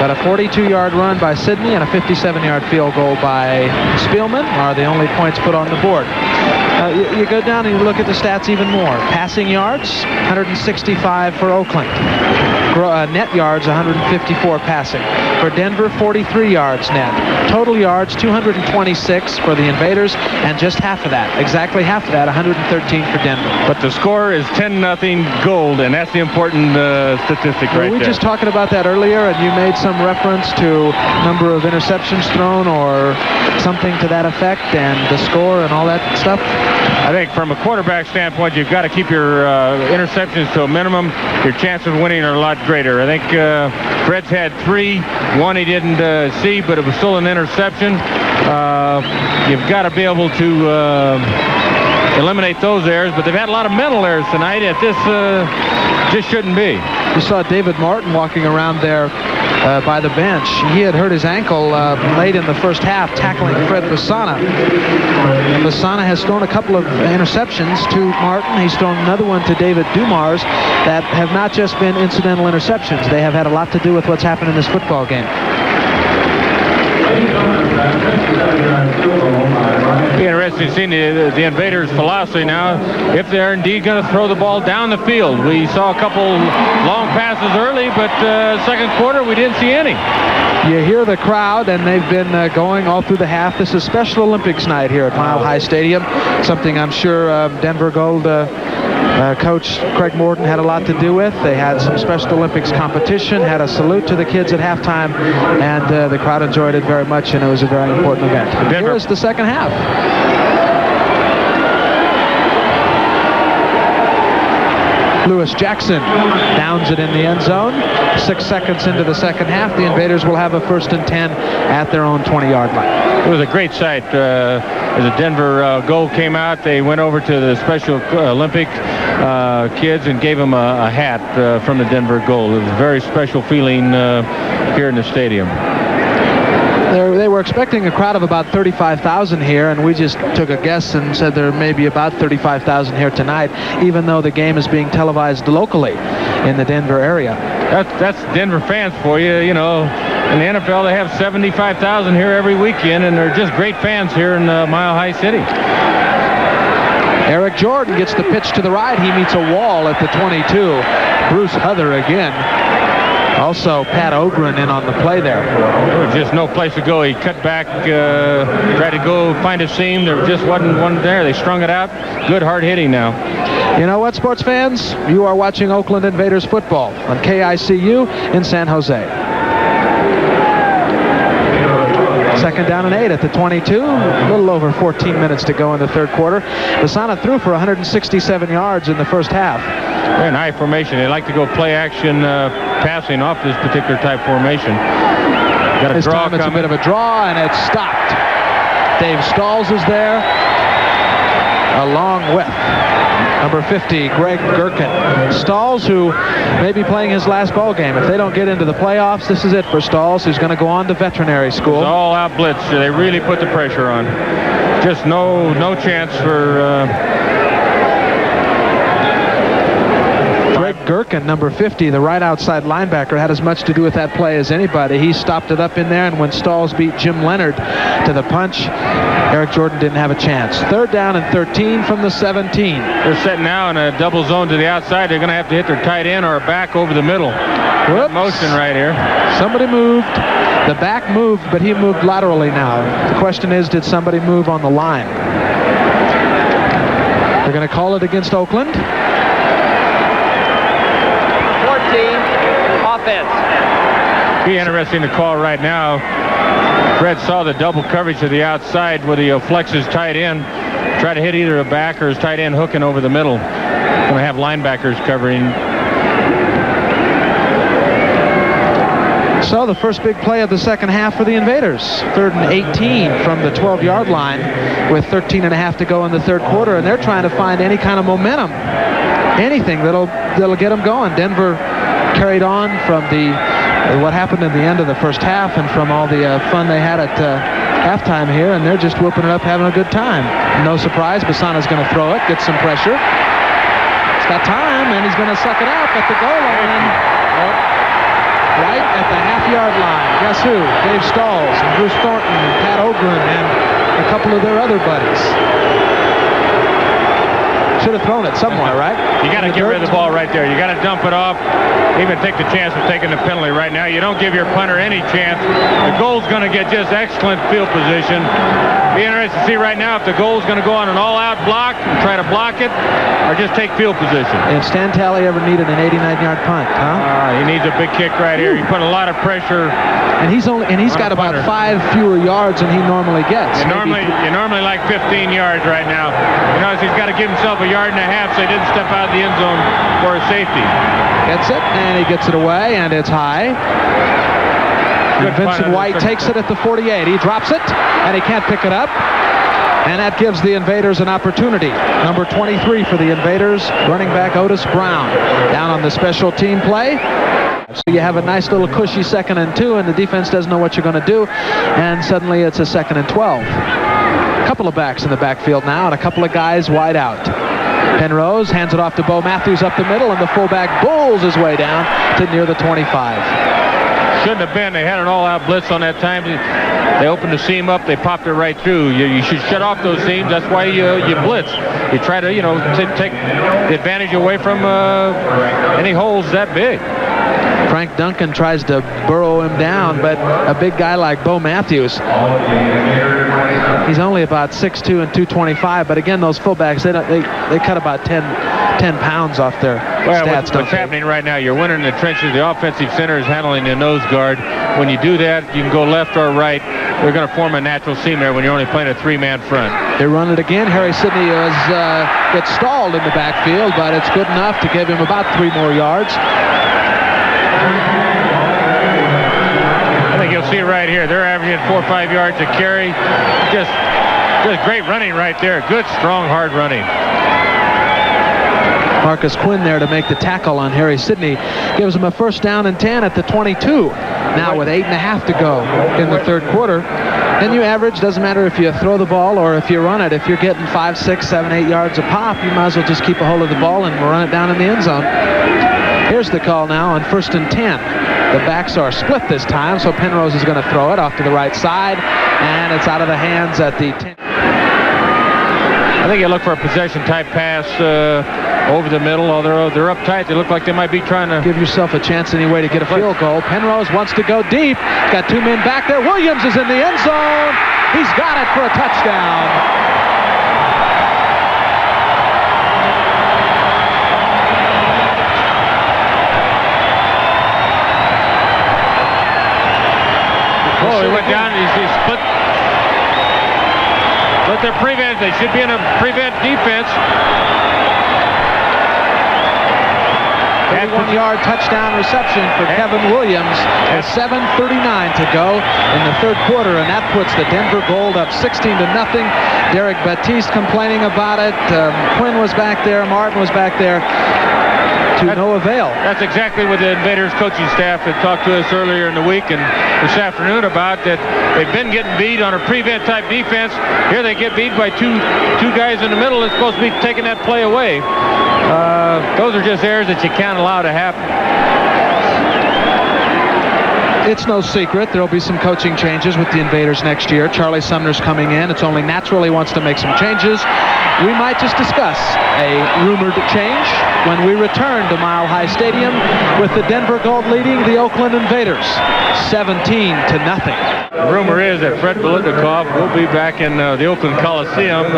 But a 42-yard run by Sidney and a 57-yard field goal by Spielman are the only points put on the board. You go down and you look at the stats even more. Passing yards, 165 for Oakland. Net yards, 154 passing. For Denver, 43 yards net. Total yards, 226 for the Invaders, and just half of that, exactly half of that, 113 for Denver. But the score is 10-0 Gold, and that's the important statistic right there. Were we just talking about that earlier, and you made some reference to number of interceptions thrown or something to that effect, and the score and all that stuff? I think from a quarterback standpoint, you've got to keep your interceptions to a minimum. Your chances of winning are a lot grader. I think Fred's had 3. 1 he didn't see, but it was still an interception. You've got to be able to eliminate those errors, but they've had a lot of mental errors tonight that this just shouldn't be. You saw David Martin walking around there by the bench. He had hurt his ankle late in the first half tackling Fred Fasana. And Fasana has thrown a couple of interceptions to Martin. He's thrown another one to David Dumars that have not just been incidental interceptions. They have had a lot to do with what's happened in this football game. Be interesting to see the Invaders' philosophy now, if they're indeed going to throw the ball down the field. We saw a couple long passes early, but second quarter we didn't see any. You hear the crowd, and they've been going all through the half. This is Special Olympics night here at Mile High Stadium, something I'm sure Denver Gold Coach Craig Morton had a lot to do with. They had some Special Olympics competition, had a salute to the kids at halftime, and the crowd enjoyed it very much, and it was a very important event. Here is the second half. Lewis Jackson downs it in the end zone. 6 seconds into the second half, the Invaders will have a 1st and 10 at their own 20-yard line. It was a great sight. As the Denver goal came out, they went over to the Special Olympic kids and gave them a hat from the Denver Gold. It was a very special feeling here in the stadium. They were expecting a crowd of about 35,000 here, and we just took a guess and said there may be about 35,000 here tonight, even though the game is being televised locally in the Denver area. That's Denver fans for you. You know, in the NFL they have 75,000 here every weekend, and they're just great fans here in Mile High City. Eric Jordan gets the pitch to the right. He meets a wall at the 22. Bruce Huther again. Also, Pat Ogren in on the play there. There was just no place to go. He cut back, tried to go find a seam. There just wasn't one there. They strung it out. Good hard hitting now. You know what, sports fans? You are watching Oakland Invaders football on KICU in San Jose. 2nd down and 8 at the 22. A little over 14 minutes to go in the third quarter. Fasana threw for 167 yards in the first half. They're in high formation. They like to go play action passing off this particular type formation. Got a this draw time it's coming. a bit of a draw, and it's stopped. Dave Stalls is there, along with number 50, Greg Gherkin. Stalls, who may be playing his last ball game. If they don't get into the playoffs, this is it for Stalls, who's going to go on to veterinary school. It's all out blitz. They really put the pressure on. Just no chance for... Gherkin, number 50, the right outside linebacker, had as much to do with that play as anybody. He stopped it up in there, and when Stalls beat Jim Leonard to the punch, Eric Jordan didn't have a chance. 3rd down and 13 from the 17. They're setting now in a double zone to the outside. They're going to have to hit their tight end or a back over the middle. Whoops. Motion right here. Somebody moved. The back moved, but he moved laterally now. The question is, did somebody move on the line? They're going to call it against Oakland. Offense. Be interesting to call right now. Fred saw the double coverage to the outside where he flexes tight end. Try to hit either a back or his tight end hooking over the middle. Going to have linebackers covering. So the first big play of the second half for the Invaders. 3rd and 18 from the 12-yard line with 13 and a half to go in the third quarter, and they're trying to find any kind of momentum. Anything that'll get them going. Denver carried on from what happened in the end of the first half and from all the fun they had at halftime here, and they're just whooping it up, having a good time. No surprise, Fasana's going to throw it, get some pressure. He's got time, and he's going to suck it up at the goal line. Right at the half-yard line. Guess who? Dave Stalls, and Bruce Thornton, and Pat Ogren, and a couple of their other buddies. Should have thrown it somewhere, right? You got to get rid of the ball right there. You got to dump it off. Even take the chance of taking the penalty right now. You don't give your punter any chance. The goal's going to get just excellent field position. Be interested to see right now if the goal's going to go on an all-out block and try to block it, or just take field position. If Stan Talley ever needed an 89-yard punt, huh? He needs a big kick right here. He put a lot of pressure. And he's got about 5 fewer yards than he normally gets. You normally like 15 yards right now. You notice he's got to give himself a yard and a half, so he didn't step out of the end zone for a safety. Gets it, and he gets it away, and it's high. Good Vincent punt. White takes it at the 48. He drops it, and he can't pick it up. And that gives the Invaders an opportunity. Number 23 for the Invaders, running back Otis Brown, down on the special team play. So you have a nice little cushy 2nd and 2, and the defense doesn't know what you're going to do, and suddenly it's a 2nd and 12. A couple of backs in the backfield now, and a couple of guys wide out. Penrose hands it off to Bo Matthews up the middle, and the fullback bulls his way down to near the 25. Shouldn't have been. They had an all-out blitz on that time. They opened the seam up. They popped it right through. You should shut off those seams. That's why you blitz. You try to, take the advantage away from any holes that big. Frank Duncan tries to burrow him down, but a big guy like Bo Matthews, he's only about 6'2" and 225, but again, those fullbacks, they cut about 10 pounds off their stats. What's happening right now, you're winning the trenches. The offensive center is handling the nose guard. When you do that, you can go left or right. They're going to form a natural seam there when you're only playing a 3-man front. They run it again. Harry Sidney gets stalled in the backfield, but it's good enough to give him about 3 more yards. I think you'll see it right here. They're averaging 4 or 5 yards a carry. Just great running right there. Good, strong, hard running. Marcus Quinn there to make the tackle on Harry Sidney. Gives him a 1st down and 10 at the 22. Now with 8.5 to go in the 3rd quarter. Then you average, doesn't matter if you throw the ball or if you run it. If you're getting 5, 6, 7, 8 yards a pop, you might as well just keep a hold of the ball and run it down in the end zone. Here's the call now on 1st and 10. The backs are split this time, so Penrose is going to throw it off to the right side, and it's out of the hands at the 10. I think you look for a possession-type pass over the middle. Although they're uptight, they look like they might be trying to give yourself a chance anyway to get a field goal. Penrose wants to go deep. Got 2 men back there. Williams is in the end zone. He's got it for a touchdown. Oh, he went down. He split their prevent. They should be in a prevent defense. 31-yard touchdown reception for Kevin Williams. With 7:39 to go in the 3rd quarter, and that puts the Denver Gold up 16-0. Derek Batiste complaining about it. Quinn was back there. Martin was back there. To no avail. That's exactly what the Invaders coaching staff had talked to us earlier in the week and this afternoon about, that they've been getting beat on a prevent type defense. Here they get beat by two guys in the middle. It's supposed to be taking that play away. Those are just errors that you can't allow to happen. It's no secret there will be some coaching changes with the Invaders next year. Charlie Sumner's coming in. It's only natural he wants to make some changes. We might just discuss a rumored change when we return to Mile High Stadium with the Denver Gold leading the Oakland Invaders 17-0. The rumor is that Fred Biletnikoff will be back in the Oakland Coliseum,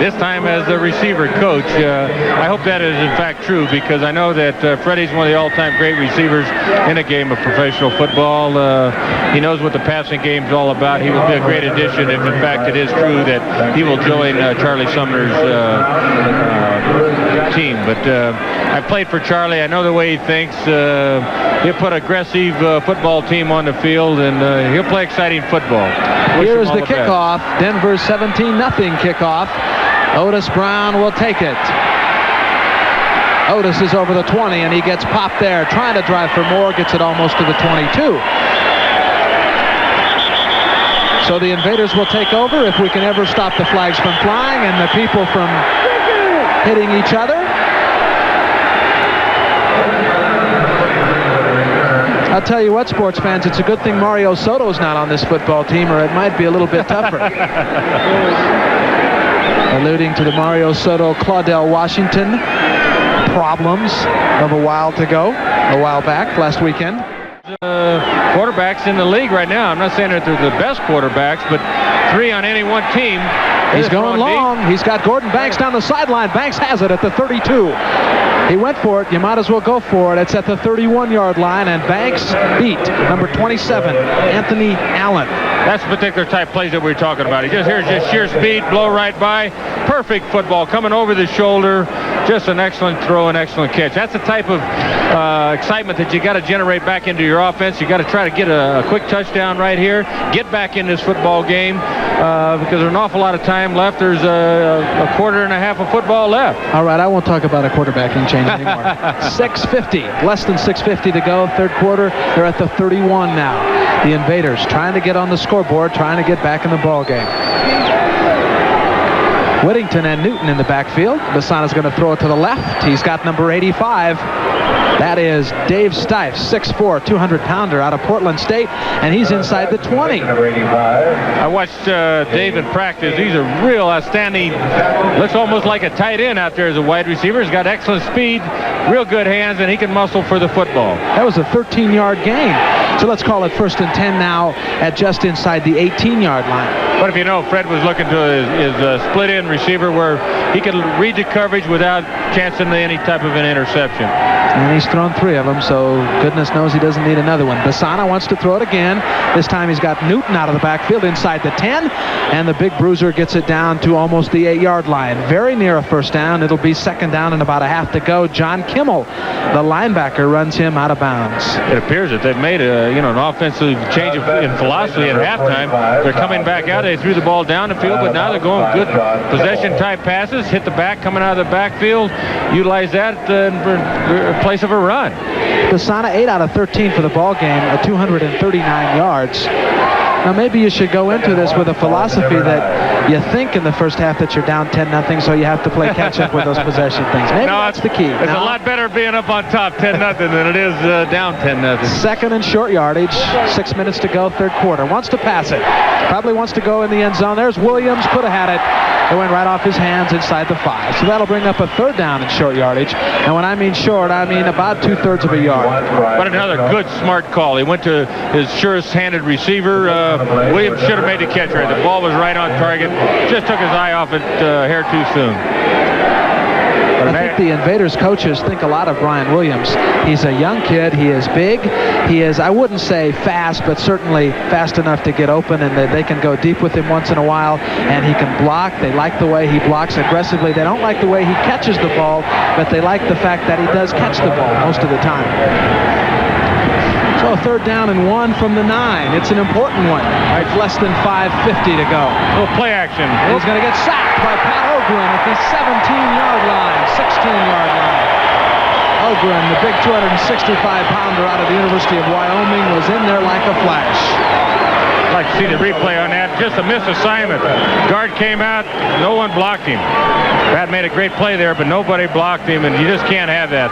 this time as the receiver coach. I hope that is in fact true, because I know that Freddie's one of the all-time great receivers in a game of professional football. He knows what the passing game is all about. He will be a great addition if in fact it is true that he will join Charlie Sumner's team. But I played for Charlie. I know the way he thinks. He'll put an aggressive football team on the field, and he'll play exciting football. Here's the kickoff. Denver's 17-0 kickoff. Otis Brown will take it. Otis is over the 20, and he gets popped there, trying to drive for more, gets it almost to the 22. So the Invaders will take over if we can ever stop the flags from flying and the people from hitting each other. I'll tell you what, sports fans, it's a good thing Mario Soto's not on this football team, or it might be a little bit tougher. Alluding to the Mario Soto, Claudel Washington problems of a while back, last weekend. Quarterbacks in the league right now. I'm not saying that they're the best quarterbacks, but 3 on any one team. He's going long. He's got Gordon Banks down the sideline. Banks has it at the 32. He went for it. You might as well go for it. It's at the 31-yard line, and Banks beat number 27, Anthony Allen. That's the particular type plays that we're talking about. Here's just sheer speed, blow right by. Perfect football coming over the shoulder. Just an excellent throw, an excellent catch. That's the type of excitement that you got to generate back into your offense. You got to try to get a quick touchdown right here. Get back in this football game because there's an awful lot of time left. There's a quarter and a half of football left. All right, I won't talk about a quarterbacking change anymore. 6:50, less than 6:50 to go, third quarter. They're at the 31 now. The Invaders trying to get on the scoreboard, trying to get back in the ball game. Whittington and Newton in the backfield. Basana's going to throw it to the left. He's got number 85. That is Dave Stife, 6'4", 200-pounder out of Portland State, and he's inside the 20. I watched Dave in practice. He's a real outstanding, looks almost like a tight end out there as a wide receiver. He's got excellent speed, real good hands, and he can muscle for the football. That was a 13-yard gain. So let's call it 1st and 10 now at just inside the 18-yard line. But if you know, Fred was looking to his split-in receiver where he could read the coverage without chancing any type of an interception. And he's thrown 3 of them, so goodness knows he doesn't need another one. Basana wants to throw it again. This time he's got Newton out of the backfield inside the 10, and the big bruiser gets it down to almost the 8-yard line. Very near a first down. It'll be 2nd down and about a half to go. John Kimmel, the linebacker, runs him out of bounds. It appears that they've made an offensive change in philosophy at halftime. They're coming back out. They threw the ball down the field, but now they're going good possession-type passes, hit the back, coming out of the backfield, utilize that in place of a run. Basana 8 out of 13 for the ball game at 239 yards. Now maybe you should go into this with a philosophy that you think in the first half that you're down 10-0, so you have to play catch-up with those possession things. Maybe that's the key. It's a lot better being up on top 10-0 than it is down 10-0. 2nd and short yardage, 6 minutes to go, third quarter. Wants to pass it. Probably wants to go in the end zone. There's Williams, could have had it. It went right off his hands inside the 5. So that'll bring up a 3rd down in short yardage. And when I mean short, I mean about 2/3 of a yard. But another good, smart call. He went to his surest-handed receiver. Williams should have made the catch right. The ball was right on target. Just took his eye off it a hair too soon. I think the Invaders coaches think a lot of Brian Williams. He's a young kid. He is big. He is, I wouldn't say fast, but certainly fast enough to get open, and that they can go deep with him once in a while, and he can block. They like the way he blocks aggressively. They don't like the way he catches the ball, but they like the fact that he does catch the ball most of the time. So 3rd down and 1 from the 9. It's an important one. It's less than 5:50 to go. A little play action. He's going to get sacked by Pat Ogren at the 17-yard line, 16-yard line. Ogren, the big 265-pounder out of the University of Wyoming, was in there like a flash. I'd like to see the replay on that. Just a misassignment. Guard came out. No one blocked him. Pat made a great play there, but nobody blocked him, and you just can't have that.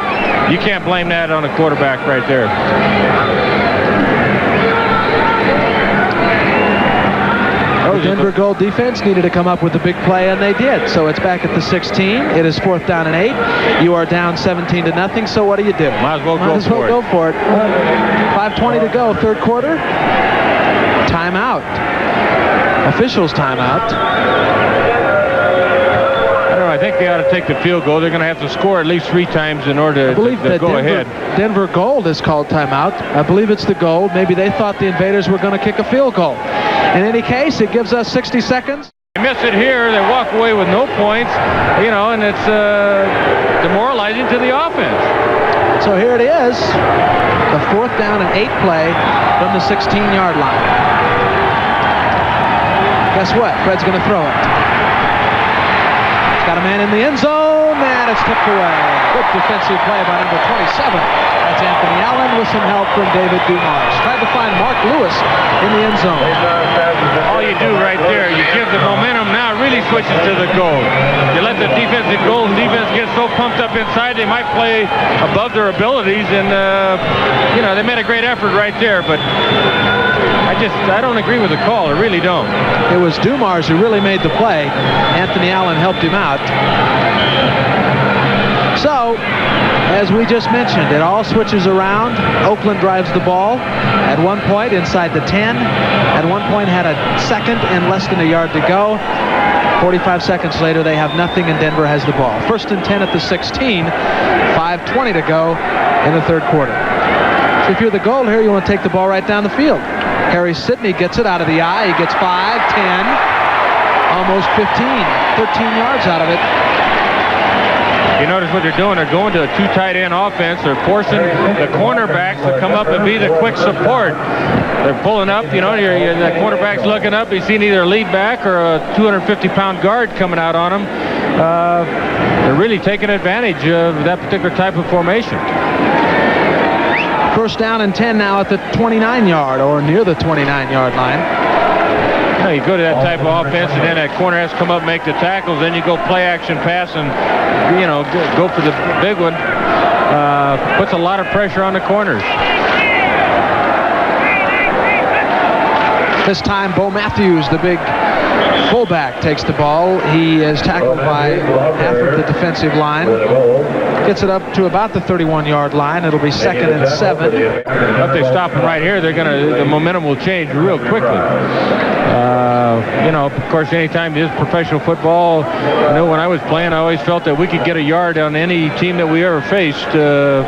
You can't blame that on a quarterback right there. The Denver Gold defense needed to come up with a big play, and they did. So it's back at the 16. It is 4th down and 8. You are down 17-0. So what do you do? Might as well go for it. 5:20 to go, third quarter. Timeout. Officials timeout. I think they ought to take the field goal. They're going to have to score at least 3 times in order to go ahead. Denver Gold is called timeout. I believe it's the Gold. Maybe they thought the Invaders were going to kick a field goal. In any case, it gives us 60 seconds. They miss it here. They walk away with no points, and it's demoralizing to the offense. So here it is, the 4th down and 8 play from the 16-yard line. Guess what? Fred's going to throw it. Got a man in the end zone, and it's tipped away. Good defensive play by number 27. That's Anthony Allen with some help from David Dumars. Tried to find Mark Lewis in the end zone. All you do right there, you give the momentum now, really switches to the goal. You let the defensive goal defense get so pumped up inside, they might play above their abilities, and, they made a great effort right there, but I don't agree with the call. I really don't. It was Dumars who really made the play. Anthony Allen helped him out. So, as we just mentioned, it all switches around. Oakland drives the ball at one point inside the 10. At one point had a 2nd and less than a yard to go. 45 seconds later, they have nothing, and Denver has the ball. 1st and 10 at the 16. 5:20 to go in the third quarter. So if you're the goal here, you want to take the ball right down the field. Harry Sidney gets it out of the eye. He gets 5, 10, almost 15, 13 yards out of it. You notice what they're doing. They're going to a 2 tight end offense. They're forcing the cornerbacks to come up and be the quick support. They're pulling up. You know, the cornerback's looking up. He's seen either a lead back or a 250-pound guard coming out on him. They're really taking advantage of that particular type of formation. 1st down and 10 now at the 29-yard or near the 29-yard line. You go to that type of offense, and then that corner has to come up and make the tackles. Then you go play action pass and, you know, go for the big one. Puts a lot of pressure on the corners. This time, Bo Matthews, the big fullback, takes the ball. He is tackled by half of the defensive line. Gets it up to about the 31-yard line. It'll be 2nd and 7. If they stop him right here, the momentum will change real quickly. You know, of course, anytime it is professional football, you know, when I was playing, I always felt that we could get a yard on any team that we ever faced. They're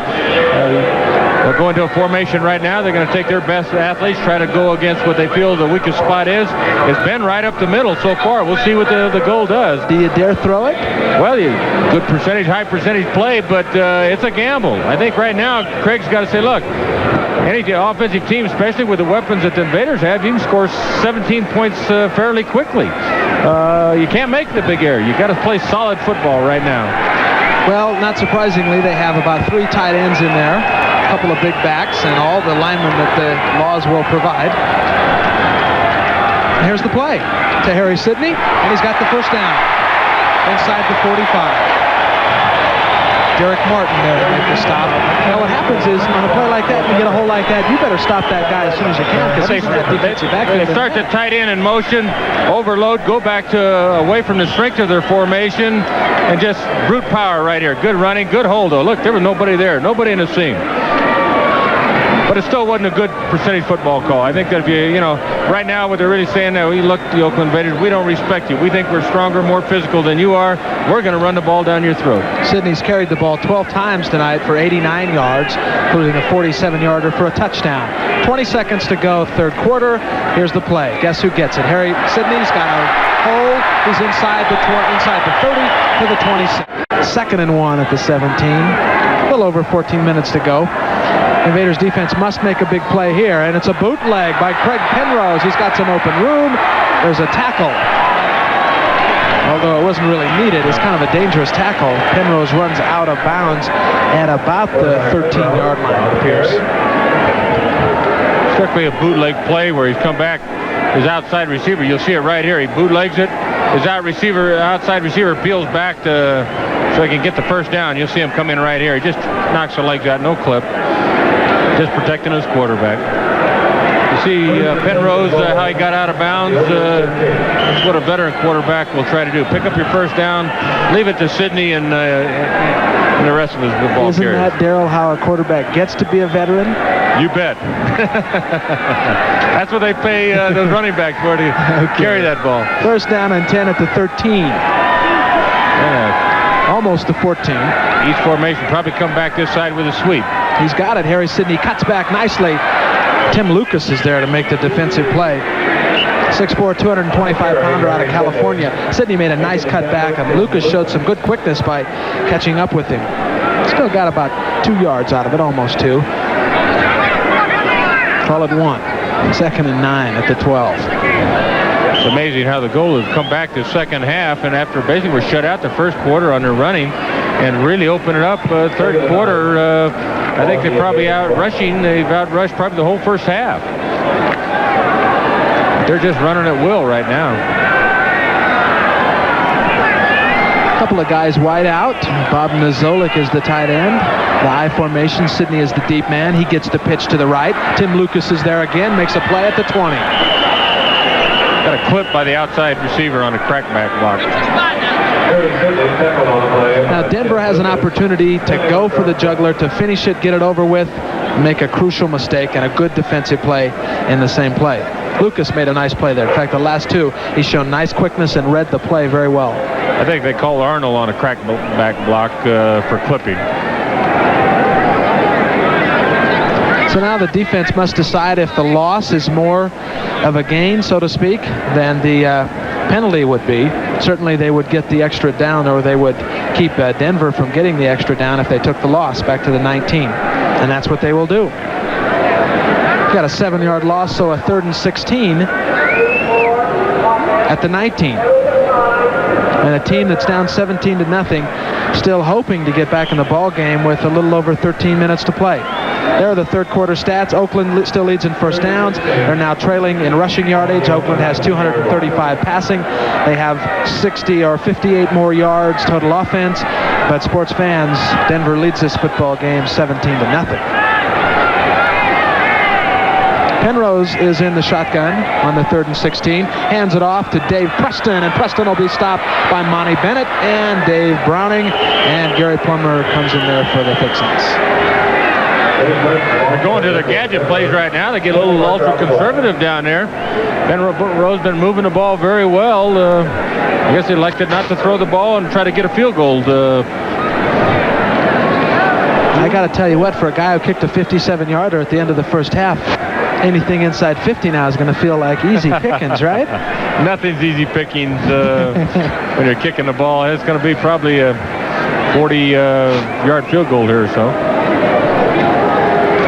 going to a formation right now. They're going to take their best athletes, try to go against what they feel the weakest spot is. It's been right up the middle so far. We'll see what the goal does. Do you dare throw it? Well, good percentage, high percentage play, but it's a gamble. I think right now, Craig's got to say, look, any offensive team, especially with the weapons that the Invaders have, you can score 17 points fairly quickly. You can't make the big error. You got to play solid football right now. Well, not surprisingly, they have about 3 tight ends in there, a couple of big backs, and all the linemen that the laws will provide. Here's the play to Harry Sidney, and he's got the 1st down inside the 45. Derek Martin there to make the stop. Now what happens is, on a play like that, you get a hole like that, you better stop that guy as soon as you can, because he's in that defensive backfield. They start the tight end in motion, overload, go back to away from the strength of their formation, and just brute power right here. Good running, good hold, though. Look, there was nobody there, nobody in the seam. But it still wasn't a good percentage football call. I think that if you know, right now what they're really saying that we look at the Oakland Invaders, we don't respect you. We think we're stronger, more physical than you are. We're going to run the ball down your throat. Sidney's carried the ball 12 times tonight for 89 yards, including a 47-yarder for a touchdown. 20 seconds to go, third quarter. Here's the play. Guess who gets it? Harry Sidney's got a hole. He's inside the 30 to the 26. 2nd and 1 at the 17. A little over 14 minutes to go. Invaders defense must make a big play here, and it's a bootleg by Craig Penrose. He's got some open room. There's a tackle. Although it wasn't really needed, it's kind of a dangerous tackle. Penrose runs out of bounds at about the 13-yard line, it appears. Strictly a bootleg play where he's come back. His outside receiver, you'll see it right here. He bootlegs it. His outside receiver peels back so he can get the 1st down. You'll see him come in right here. He just knocks the legs out, no clip. Just protecting his quarterback. You see Penrose, how he got out of bounds. That's what a veteran quarterback will try to do. Pick up your 1st down, leave it to Sidney and the rest of his ball Isn't carriers. that, Darryl, how a quarterback gets to be a veteran? You bet. That's what they pay those running backs for, to carry that ball. 1st down and 10 at the 13. Yeah. Almost the 14. Each formation probably come back this side with a sweep. He's got it. Harry Sidney cuts back nicely. Tim Lucas is there to make the defensive play. 6'4", 225-pounder out of California. Sidney made a nice cut back, and Lucas showed some good quickness by catching up with him. Still got about 2 yards out of it, almost 2. Call it 1. 2nd and 9 at the 12. It's amazing how the goal has come back the second half, and after basically we're shut out the first quarter on their running and really open it up third quarter. I think they're probably out-rushing. They've outrushed probably the whole first half. They're just running at will right now. A couple of guys wide out. Bob Nazolik is the tight end. The I formation. Sidney is the deep man. He gets the pitch to the right. Tim Lucas is there again. Makes a play at the 20. Got a clip by the outside receiver on a crackback block. Now Denver has an opportunity to go for the juggler, to finish it, get it over with. make a crucial mistake and a good defensive play in the same play. Lucas made a nice play there. In fact, the last two, he's shown nice quickness and read the play very well. I think they called Arnold on a crack back block for clipping. So now the defense must decide if the loss is more of a gain, so to speak, than the penalty would be. Certainly they would get the extra down, or they would keep Denver from getting the extra down if they took the loss back to the 19. And that's what they will do. Got a 7-yard loss, so a 3rd and 16 at the 19. And a team that's down 17-0, still hoping to get back in the ball game with a little over 13 minutes to play. There are the third quarter stats. Oakland still leads in first downs. They're now trailing in rushing yardage. Oakland has 235 passing. They have 60 or 58 more yards total offense. But sports fans, Denver leads this football game 17-0. Penrose is in the shotgun on the 3rd and 16. Hands it off to Dave Preston, and Preston will be stopped by Monty Bennett and Dave Browning, and Gary Plummer comes in there for the fixings. They're going to the gadget plays right now. They get a little ultra-conservative down there. Penrose been moving the ball very well. I guess they elected not to throw the ball and try to get a field goal. I got to tell you what, for a guy who kicked a 57-yarder at the end of the first half, anything inside 50 now is going to feel like easy pickings, right? Nothing's easy pickings when you're kicking the ball. It's going to be probably a 40-yard field goal here or so.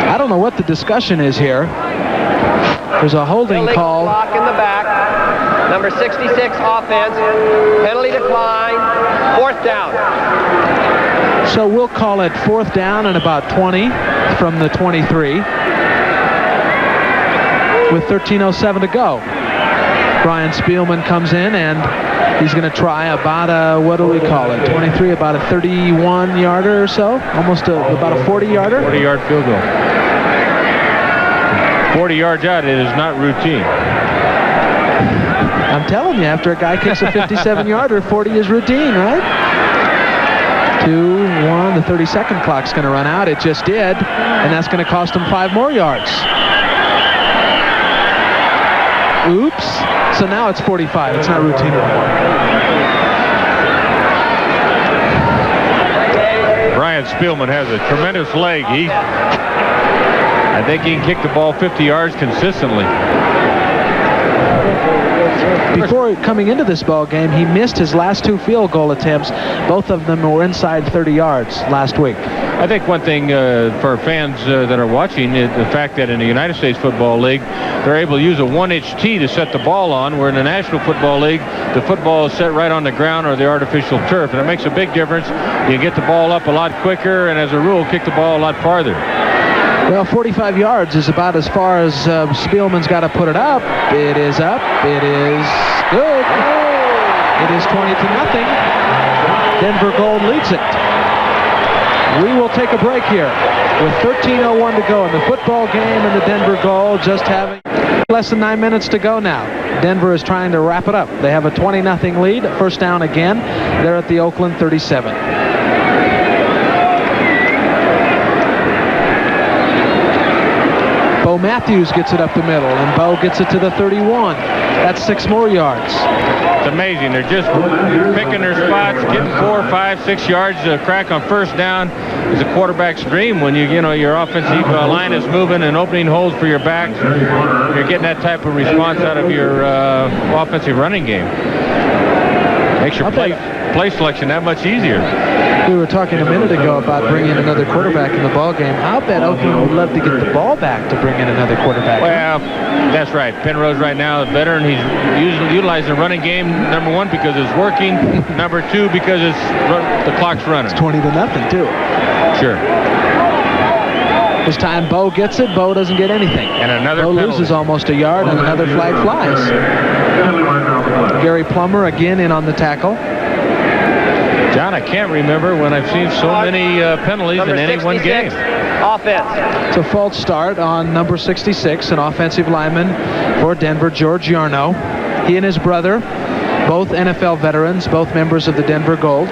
I don't know what the discussion is here. There's a holding call. Block in the back. Number 66 offense. Penalty decline. 4th down. So we'll call it 4th down and about 20 from the 23. With 13:07 to go. Brian Spielman comes in, and he's going to try about a, what do we call it, 23, about a 31-yarder or so, almost about a 40-yarder. 40-yard field goal. 40 yards out, it is not routine. I'm telling you, after a guy kicks a 57-yarder, 40 is routine, right? 2, 1, the 30-second clock's going to run out. It just did, and that's going to cost him 5 more yards. Oops. So now it's 45. It's not routine anymore. Brian Spielman has a tremendous leg. I think he can kick the ball 50 yards consistently. Before coming into this ball game, he missed his last 2 field goal attempts. Both of them were inside 30 yards last week. I think one thing for fans that are watching is the fact that in the United States Football League, they're able to use a 1-inch tee to set the ball on, where in the National Football League, the football is set right on the ground or the artificial turf. And it makes a big difference. You get the ball up a lot quicker, and as a rule, kick the ball a lot farther. Well, 45 yards is about as far as Spielman's got to put it up. It is up. It is good. It is 20-0. Denver Gold leads it. We will take a break here with 13:01 to go in the football game, and the Denver Gold just having less than 9 minutes to go now. Denver is trying to wrap it up. They have a 20-0 lead. First down again. They're at the Oakland 37. Bo Matthews gets it up the middle, and Bo gets it to the 31. That's 6 more yards. It's amazing. They're just picking their spots, getting 4, 5, 6 yards. A crack on first down is a quarterback's dream when you know your offensive line is moving and opening holes for your backs. You're getting that type of response out of your offensive running game. Makes your play selection that much easier. We were talking a minute ago about bringing another quarterback in the ball game. I'll bet Oakland would love to get the ball back to bring in another quarterback. Well, that's right. Penrose right now is better, and he's utilizing the running game, number 1, because it's working. Number 2, because the clock's running. It's 20-0 too. Sure. This time Bo gets it. Bo doesn't get anything. And another Bo penalty. loses almost a yard, and another flag flies. Gary Plummer again in on the tackle. John, I can't remember when I've seen so many penalties in any one game. Offense. It's a false start on number 66, an offensive lineman for Denver, George Yarno. He and his brother, both NFL veterans, both members of the Denver Gold.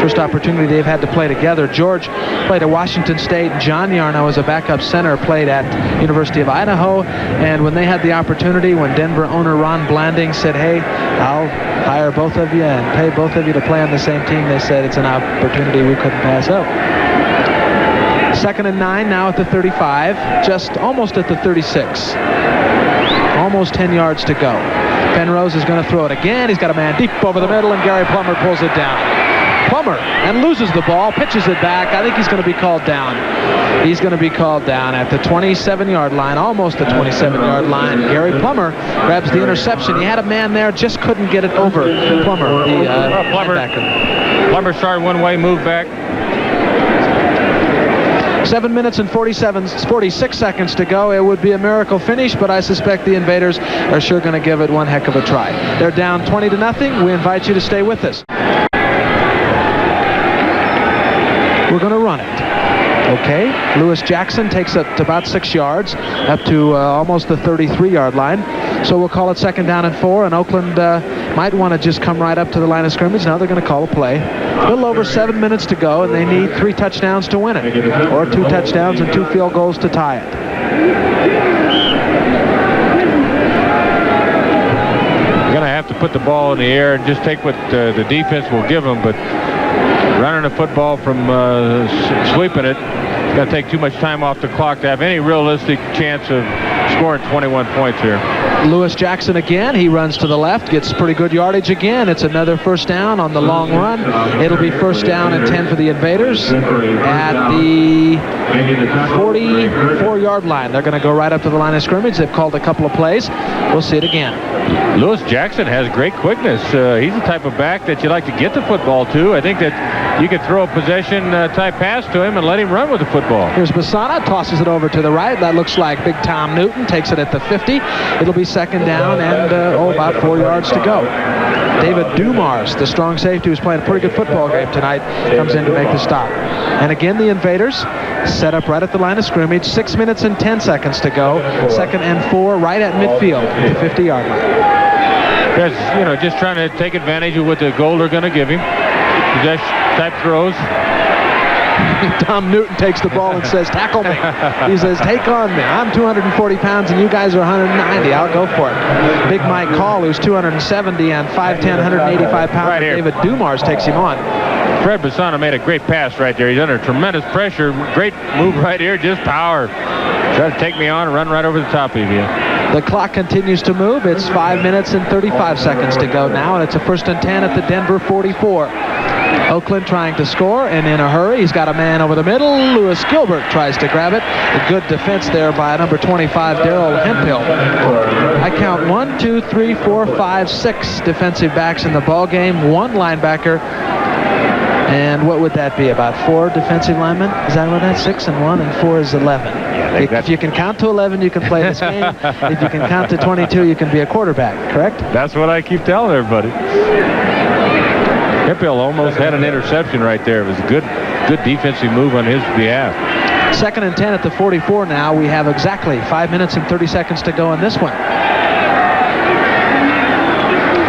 First opportunity they've had to play together. George played at Washington State, and John Yarno, as a backup center, played at University of Idaho. And when they had the opportunity, when Denver owner Ron Blanding said, hey, I'll hire both of you and pay both of you to play on the same team, they said it's an opportunity we couldn't pass up. 2nd and 9 now at the 35, just almost at the 36. Almost 10 yards to go. Penrose is going to throw it again. He's got a man deep over the middle, and Gary Plummer pulls it down. Plummer, and loses the ball, pitches it back. I think he's going to be called down. He's going to be called down at the 27-yard line, almost the 27-yard line. Gary Plummer grabs the interception. He had a man there, just couldn't get it over. Plummer, the linebacker. Plummer started one way, moved back. 7 minutes and 46 seconds to go. It would be a miracle finish, but I suspect the Invaders are sure going to give it one heck of a try. They're down 20-0. We invite you to stay with us. We're going to run it. Okay, Lewis Jackson takes it to about 6 yards, up to almost the 33-yard line. So we'll call it 2nd down and 4, and Oakland might want to just come right up to the line of scrimmage. Now they're going to call a play. A little over 7 minutes to go, and they need 3 touchdowns to win it, or 2 touchdowns and 2 field goals to tie it. You're going to have to put the ball in the air and just take what the defense will give them, but running the football from sweeping it, it's going to take too much time off the clock to have any realistic chance of scoring 21 points here. Lewis Jackson again. He runs to the left, gets pretty good yardage again. It's another 1st down on the long run. It'll be 1st down and 10 for the Invaders at the 44-yard line. They're going to go right up to the line of scrimmage. They've called a couple of plays. We'll see it again. Lewis Jackson has great quickness. He's the type of back that you like to get the football to. I think that you could throw a possession type pass to him and let him run with the football. Here's Basana, tosses it over to the right. That looks like Big Tom Newton, takes it at the 50. It'll be 2nd down and about 4 yards to go. David Dumars, the strong safety who's playing a pretty good football game tonight, comes in to make the stop. And again, the Invaders set up right at the line of scrimmage. 6 minutes and 10 seconds to go. 2nd and 4 right at midfield at the 50-yard line. Yes, just trying to take advantage of what the goal they're going to give him. Possession type throws. Tom Newton takes the ball and says, tackle me. He says, take on me. I'm 240 pounds and you guys are 190. I'll go for it. Big Mike Hall, who's 270 and 5'10", 185 pounds. Right here. David Dumars takes him on. Fred Basana made a great pass right there. He's under tremendous pressure. Great move right here, just power. Try to take me on and run right over the top of you. The clock continues to move. It's 5 minutes and 35 seconds to go now, and it's a 1st and 10 at the Denver 44. Oakland trying to score, and in a hurry. He's got a man over the middle. Lewis Gilbert tries to grab it. A good defense there by number 25, Darrell Hemphill. I count 1, 2, 3, 4, 5, 6 defensive backs in the ball game. 1 linebacker. And what would that be? About 4 defensive linemen? Is that what that's? 6 and 1 and 4 is 11. Yeah, if you can count to 11, you can play this game. If you can count to 22, you can be a quarterback, correct? That's what I keep telling everybody. Hemphill almost had an interception right there. It was a good defensive move on his behalf. 2nd and 10 at the 44 now. We have exactly 5 minutes and 30 seconds to go in this one.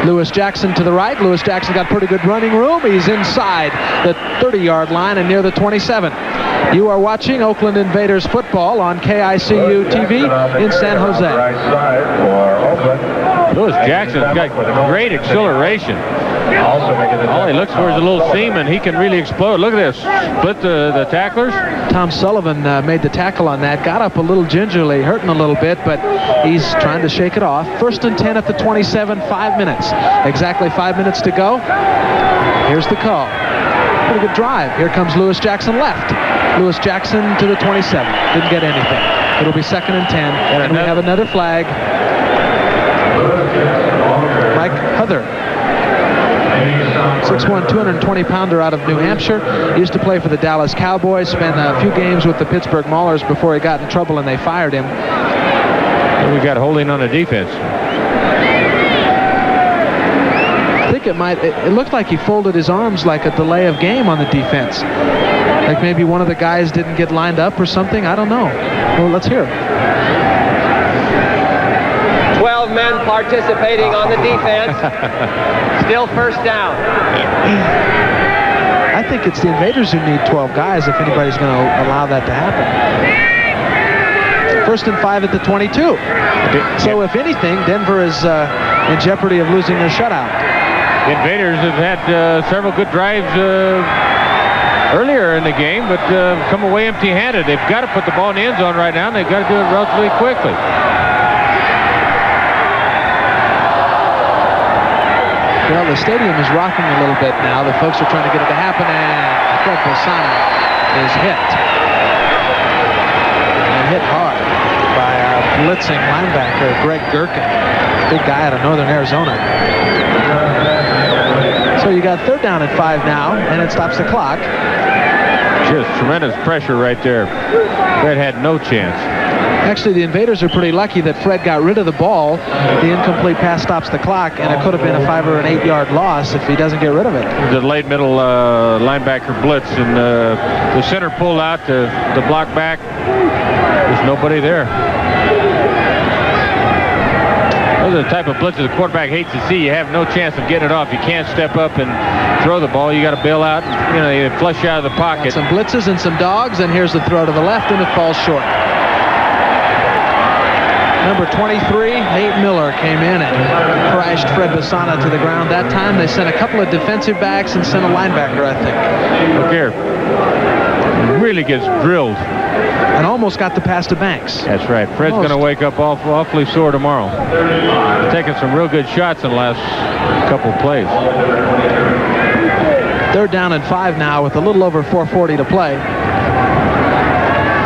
Lewis Jackson to the right. Lewis Jackson got pretty good running room. He's inside the 30-yard line and near the 27. You are watching Oakland Invaders football on KICU TV in San Jose. Lewis Jackson's got great acceleration. All he looks for is a little seam, and he can really explode. Look at this. Split the tacklers. Tom Sullivan made the tackle on that. Got up a little gingerly, hurting a little bit, but he's trying to shake it off. 1st and 10 at the 27, 5 minutes. Exactly 5 minutes to go. Here's the call. Pretty good drive. Here comes Lewis Jackson left. Lewis Jackson to the 27. Didn't get anything. It'll be 2nd and 10, and we have another flag. Mike Heather. 6'1", 220-pounder out of New Hampshire. He used to play for the Dallas Cowboys, spent a few games with the Pittsburgh Maulers before he got in trouble and they fired him. And we got holding on the defense. I think it looked like he folded his arms like a delay of game on the defense. Like maybe one of the guys didn't get lined up or something. I don't know. Well, let's hear it. 12 men participating on the defense. Still 1st down. I think it's the Invaders who need 12 guys if anybody's going to allow that to happen. 1st and 5 at the 22. So if anything, Denver is in jeopardy of losing their shutout. The Invaders have had several good drives earlier in the game, but come away empty-handed. They've got to put the ball in the end zone right now, and they've got to do it relatively quickly. Well, the stadium is rocking a little bit now. The folks are trying to get it to happen, and Craig Penrose is hit. And hit hard by blitzing linebacker Greg Gherkin, big guy out of northern Arizona. So you got 3rd down and 5 now, and it stops the clock. Just tremendous pressure right there. Fred had no chance. Actually, the Invaders are pretty lucky that Fred got rid of the ball. The incomplete pass stops the clock, and it could have been a 5 or an 8 yard loss if he doesn't get rid of it. The late middle linebacker blitz, and the center pulled out to block back. There's nobody there. Those are the type of blitzes the quarterback hates to see. You have no chance of getting it off. You can't step up and throw the ball. You got to bail out, you flush out of the pocket. Got some blitzes and some dogs, and here's the throw to the left, and it falls short. Number 23, Nate Miller, came in and crashed Fred Basana to the ground. That time they sent a couple of defensive backs and sent a linebacker, I think. Look here. Really gets drilled. And almost got the pass to Banks. That's right. Fred's going to wake up awfully sore tomorrow. Taking some real good shots in the last couple plays. 3rd down and 5 now with a little over 4:40 to play.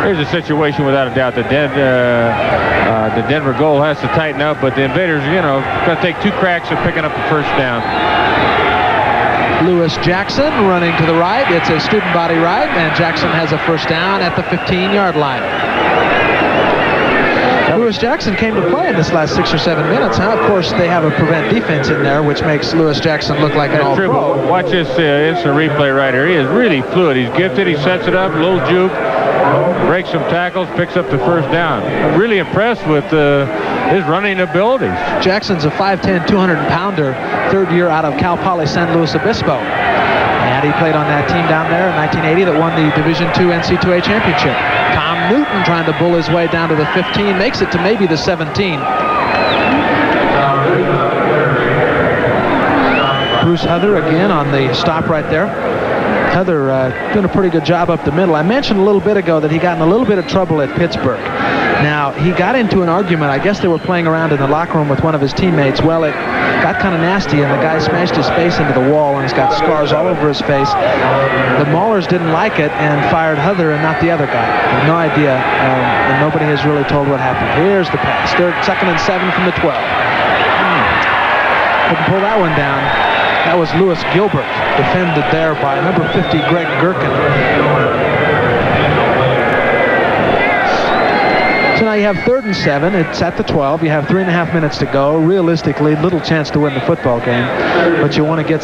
Here's a situation without a doubt that the Denver goal has to tighten up, but the Invaders, going to take 2 cracks at picking up the 1st down. Lewis Jackson running to the right. It's a student body right, and Jackson has a 1st down at the 15-yard line. Lewis Jackson came to play in this last 6 or 7 minutes. Of course, they have a prevent defense in there, which makes Lewis Jackson look like an all-pro. Watch this instant replay right here. He is really fluid. He's gifted. He sets it up, a little juke, breaks some tackles, picks up the 1st down. I'm really impressed with his running abilities. Jackson's a 5'10", 200-pounder, 3rd year out of Cal Poly San Luis Obispo. And he played on that team down there in 1980 that won the Division II NC2A championship. Tom Newton trying to bull his way down to the 15, makes it to maybe the 17. Bruce Heather again on the stop right there. Heather doing a pretty good job up the middle. I mentioned a little bit ago that he got in a little bit of trouble at Pittsburgh. Now, he got into an argument. I guess they were playing around in the locker room with one of his teammates. Well, it got kind of nasty, and the guy smashed his face into the wall, and he's got scars all over his face. The Maulers didn't like it and fired Heather and not the other guy. I have no idea, and nobody has really told what happened. Here's the pass. 2nd and 7 from the 12. Couldn't pull that one down. That was Lewis Gilbert, defended there by number 50, Greg Gherkin. So now you have 3rd and 7. It's at the 12. You have 3.5 minutes to go. Realistically, little chance to win the football game, but you want to get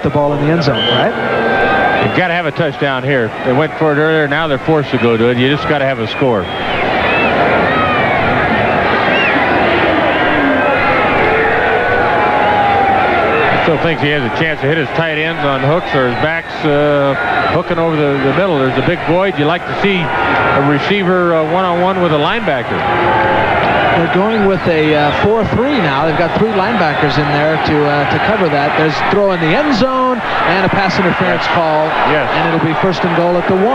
the ball in the end zone, right? You've got to have a touchdown here. They went for it earlier. Now they're forced to go to it. You just got to have a score. Still thinks he has a chance to hit his tight ends on hooks, or his backs hooking over the middle. There's a big void. You like to see a receiver one-on-one with a linebacker. They're going with a 4-3 now. They've got 3 linebackers in there to cover that. There's a throw in the end zone and a pass interference call. Yes. And it'll be 1st and goal at the 1.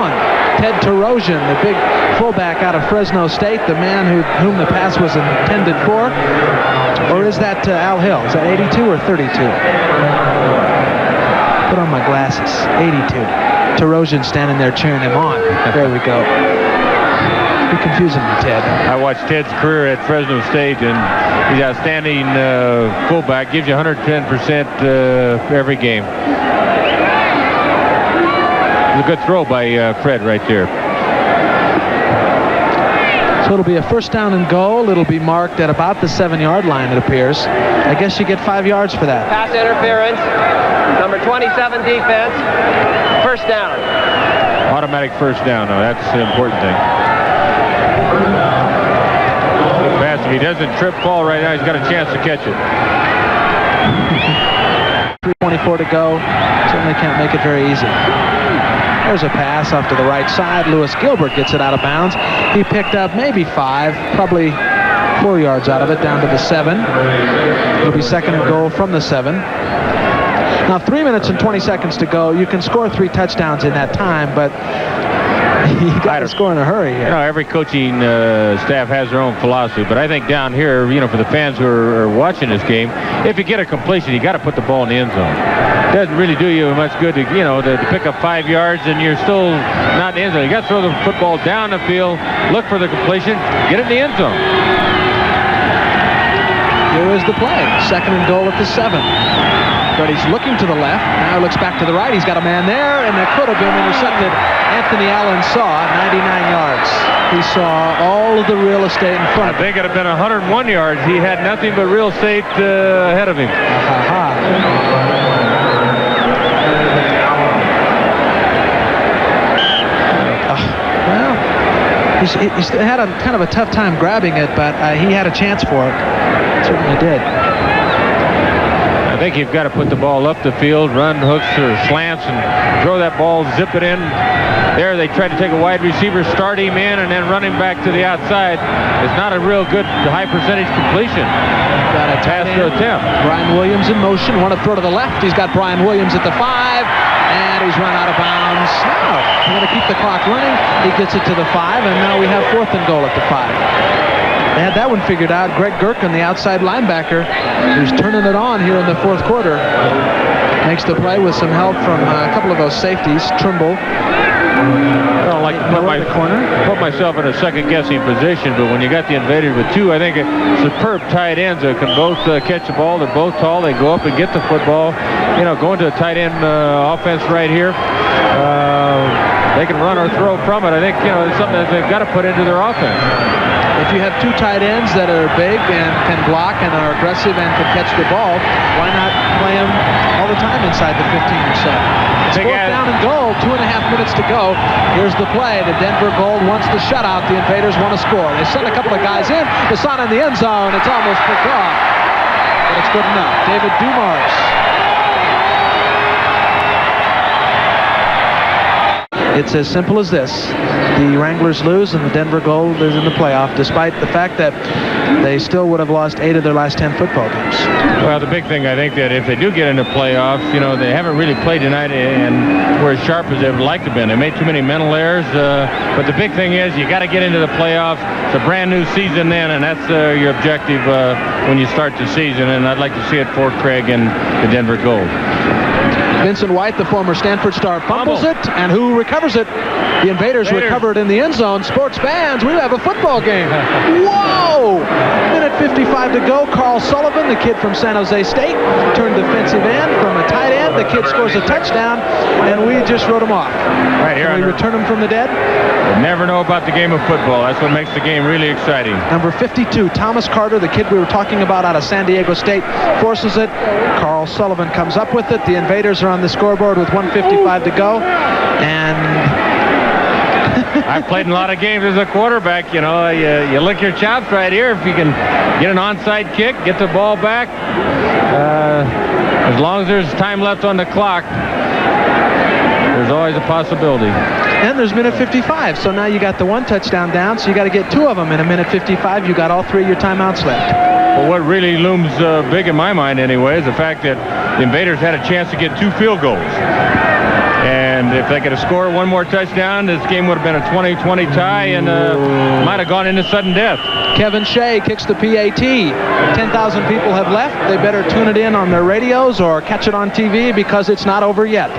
Ted Terosian, the big fullback out of Fresno State, the man whom the pass was intended for. Or is that Al Hill? Is that 82 or 32? Put on my glasses. 82. Terosian standing there cheering him on. There we go. You're confusing me, Ted. I watched Ted's career at Fresno State, and he's an outstanding fullback. Gives you 110% every game. It was a good throw by Fred right there. So it'll be a 1st down and goal. It'll be marked at about the 7-yard line, it appears. I guess you get 5 yards for that. Pass interference. Number 27 defense. 1st down. Automatic 1st down. No, that's the important thing. Pass. If he doesn't trip fall right now, he's got a chance to catch it. 3:24 to go. Certainly can't make it very easy. There's a pass off to the right side. Lewis Gilbert gets it out of bounds. He picked up maybe 5, probably 4 yards out of it, down to the 7. It'll be second and goal from the 7. Now 3 minutes and 20 seconds to go. You can score 3 touchdowns in that time, but you got to score in a hurry here. You know, every coaching staff has their own philosophy, but I think down here, you know, for the fans who are watching this game, if you get a completion, you got to put the ball in the end zone. It doesn't really do you much good to, you know, to pick up 5 yards and you're still not in the end zone. You got to throw the football down the field, look for the completion, get it in the end zone. Here is the play. Second and goal at the 7. But he's looking to the left. Now he looks back to the right. He's got a man there, and that could have been intercepted. Anthony Allen saw 99 yards. He saw all of the real estate in front of him. I think it would have been 101 yards. He had nothing but real estate ahead of him. Well, he's had a kind of a tough time grabbing it, but he had a chance for it. Certainly did. I think you've got to put the ball up the field, run hooks or slants, and throw that ball, zip it in. There they tried to take a wide receiver, start him in, and then run him back to the outside. It's not a real good high percentage completion. Got a pass to attempt. Brian Williams in motion. Want to throw to the left. He's got Brian Williams at the 5, and he's run out of bounds. Now, we're going to keep the clock running. He gets it to the 5, and now we have fourth and goal at the 5. They had that one figured out. Greg Gherkin, the outside linebacker, who's turning it on here in the fourth quarter, makes the play with some help from a couple of those safeties. Trimble. I don't like to put myself in a second-guessing position, but when you got the Invaders with 2, I think superb tight ends that can both catch the ball. They're both tall. They go up and get the football. You know, going to a tight end offense right here. They can run or throw from it. I think, you know, it's something that they've got to put into their offense. If you have 2 tight ends that are big and can block and are aggressive and can catch the ball, why not play them all the time inside the 15 or so? It's fourth down and goal, 2.5 minutes to go. Here's the play. The Denver Gold wants the shutout. The Invaders want to score. They send a couple of guys in. It's not in the end zone. It's almost picked off. But it's good enough. David Dumars. It's as simple as this. The Wranglers lose and the Denver Gold is in the playoff, despite the fact that they still would have lost 8 of their last 10 football games. Well, the big thing, I think, that if they do get into playoffs, you know, they haven't really played tonight and were as sharp as they would like to have been. They made too many mental errors, but the big thing is you got to get into the playoffs. It's a brand new season then, and that's your objective when you start the season, and I'd like to see it for Craig and the Denver Gold. Vincent White, the former Stanford star, fumbles it, and who recovers it? The Invaders recover it in the end zone. Sports fans, we have a football game. Whoa! Minute 55 to go. Carl Sullivan, the kid from San Jose State, turned defensive end from a tight end. The kid scores a touchdown, and we just wrote him off. Right here. Can we return him from the dead? You never know about the game of football. That's what makes the game really exciting. Number 52, Thomas Carter, the kid we were talking about out of San Diego State, forces it. Carl Sullivan comes up with it. The Invaders are on the scoreboard with 1:55 to go, and I've played in a lot of games as a quarterback. You know, you lick your chops right here if you can get an onside kick, get the ball back. As long as there's time left on the clock, there's always a possibility. And there's minute 55, so now you got the 1 touchdown down, so you got to get 2 of them in a minute 55. You got all 3 of your timeouts left. Well, what really looms big in my mind anyway is the fact that the Invaders had a chance to get 2 field goals. And if they could have scored 1 more touchdown, this game would have been a 20-20 tie and might have gone into sudden death. Kevin Shea kicks the PAT. 10,000 people have left. They better tune it in on their radios or catch it on TV because it's not over yet.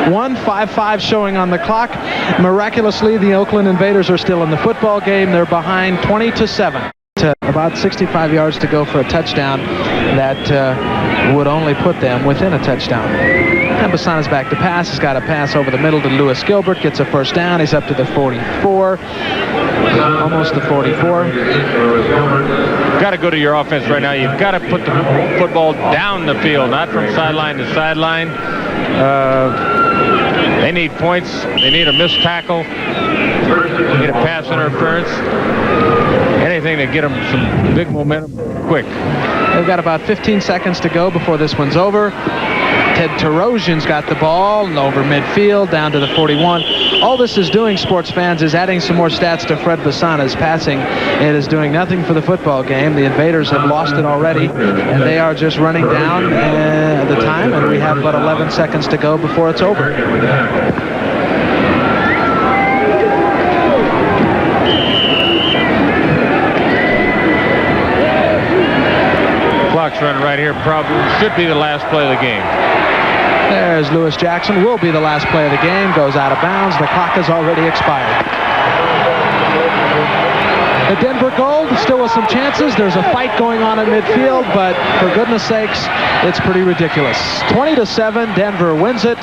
1:55 showing on the clock. Miraculously, the Oakland Invaders are still in the football game. They're behind 20-7. About 65 yards to go for a touchdown that would only put them within a touchdown. And Bassana's back to pass. He's got a pass over the middle to Lewis Gilbert. Gets a first down. He's up to the 44. Almost the 44. You've got to go to your offense right now. You've got to put the football down the field, not from sideline to sideline. They need points. They need a missed tackle. They need a pass interference. Anything to get them some big momentum quick. They've got about 15 seconds to go before this one's over. Ted Terosian's got the ball and over midfield down to the 41. All this is doing, sports fans, is adding some more stats to Fred Basana's passing. It is doing nothing for the football game. The Invaders have lost it already, and they are just running down the time, and we have about 11 seconds to go before it's over. Clock's running right here. Probably should be the last play of the game. There's Lewis Jackson. Will be the last play of the game. Goes out of bounds. The clock has already expired. The Denver Gold still with some chances. There's a fight going on in midfield, but for goodness sakes, it's pretty ridiculous. 20-7, Denver wins it.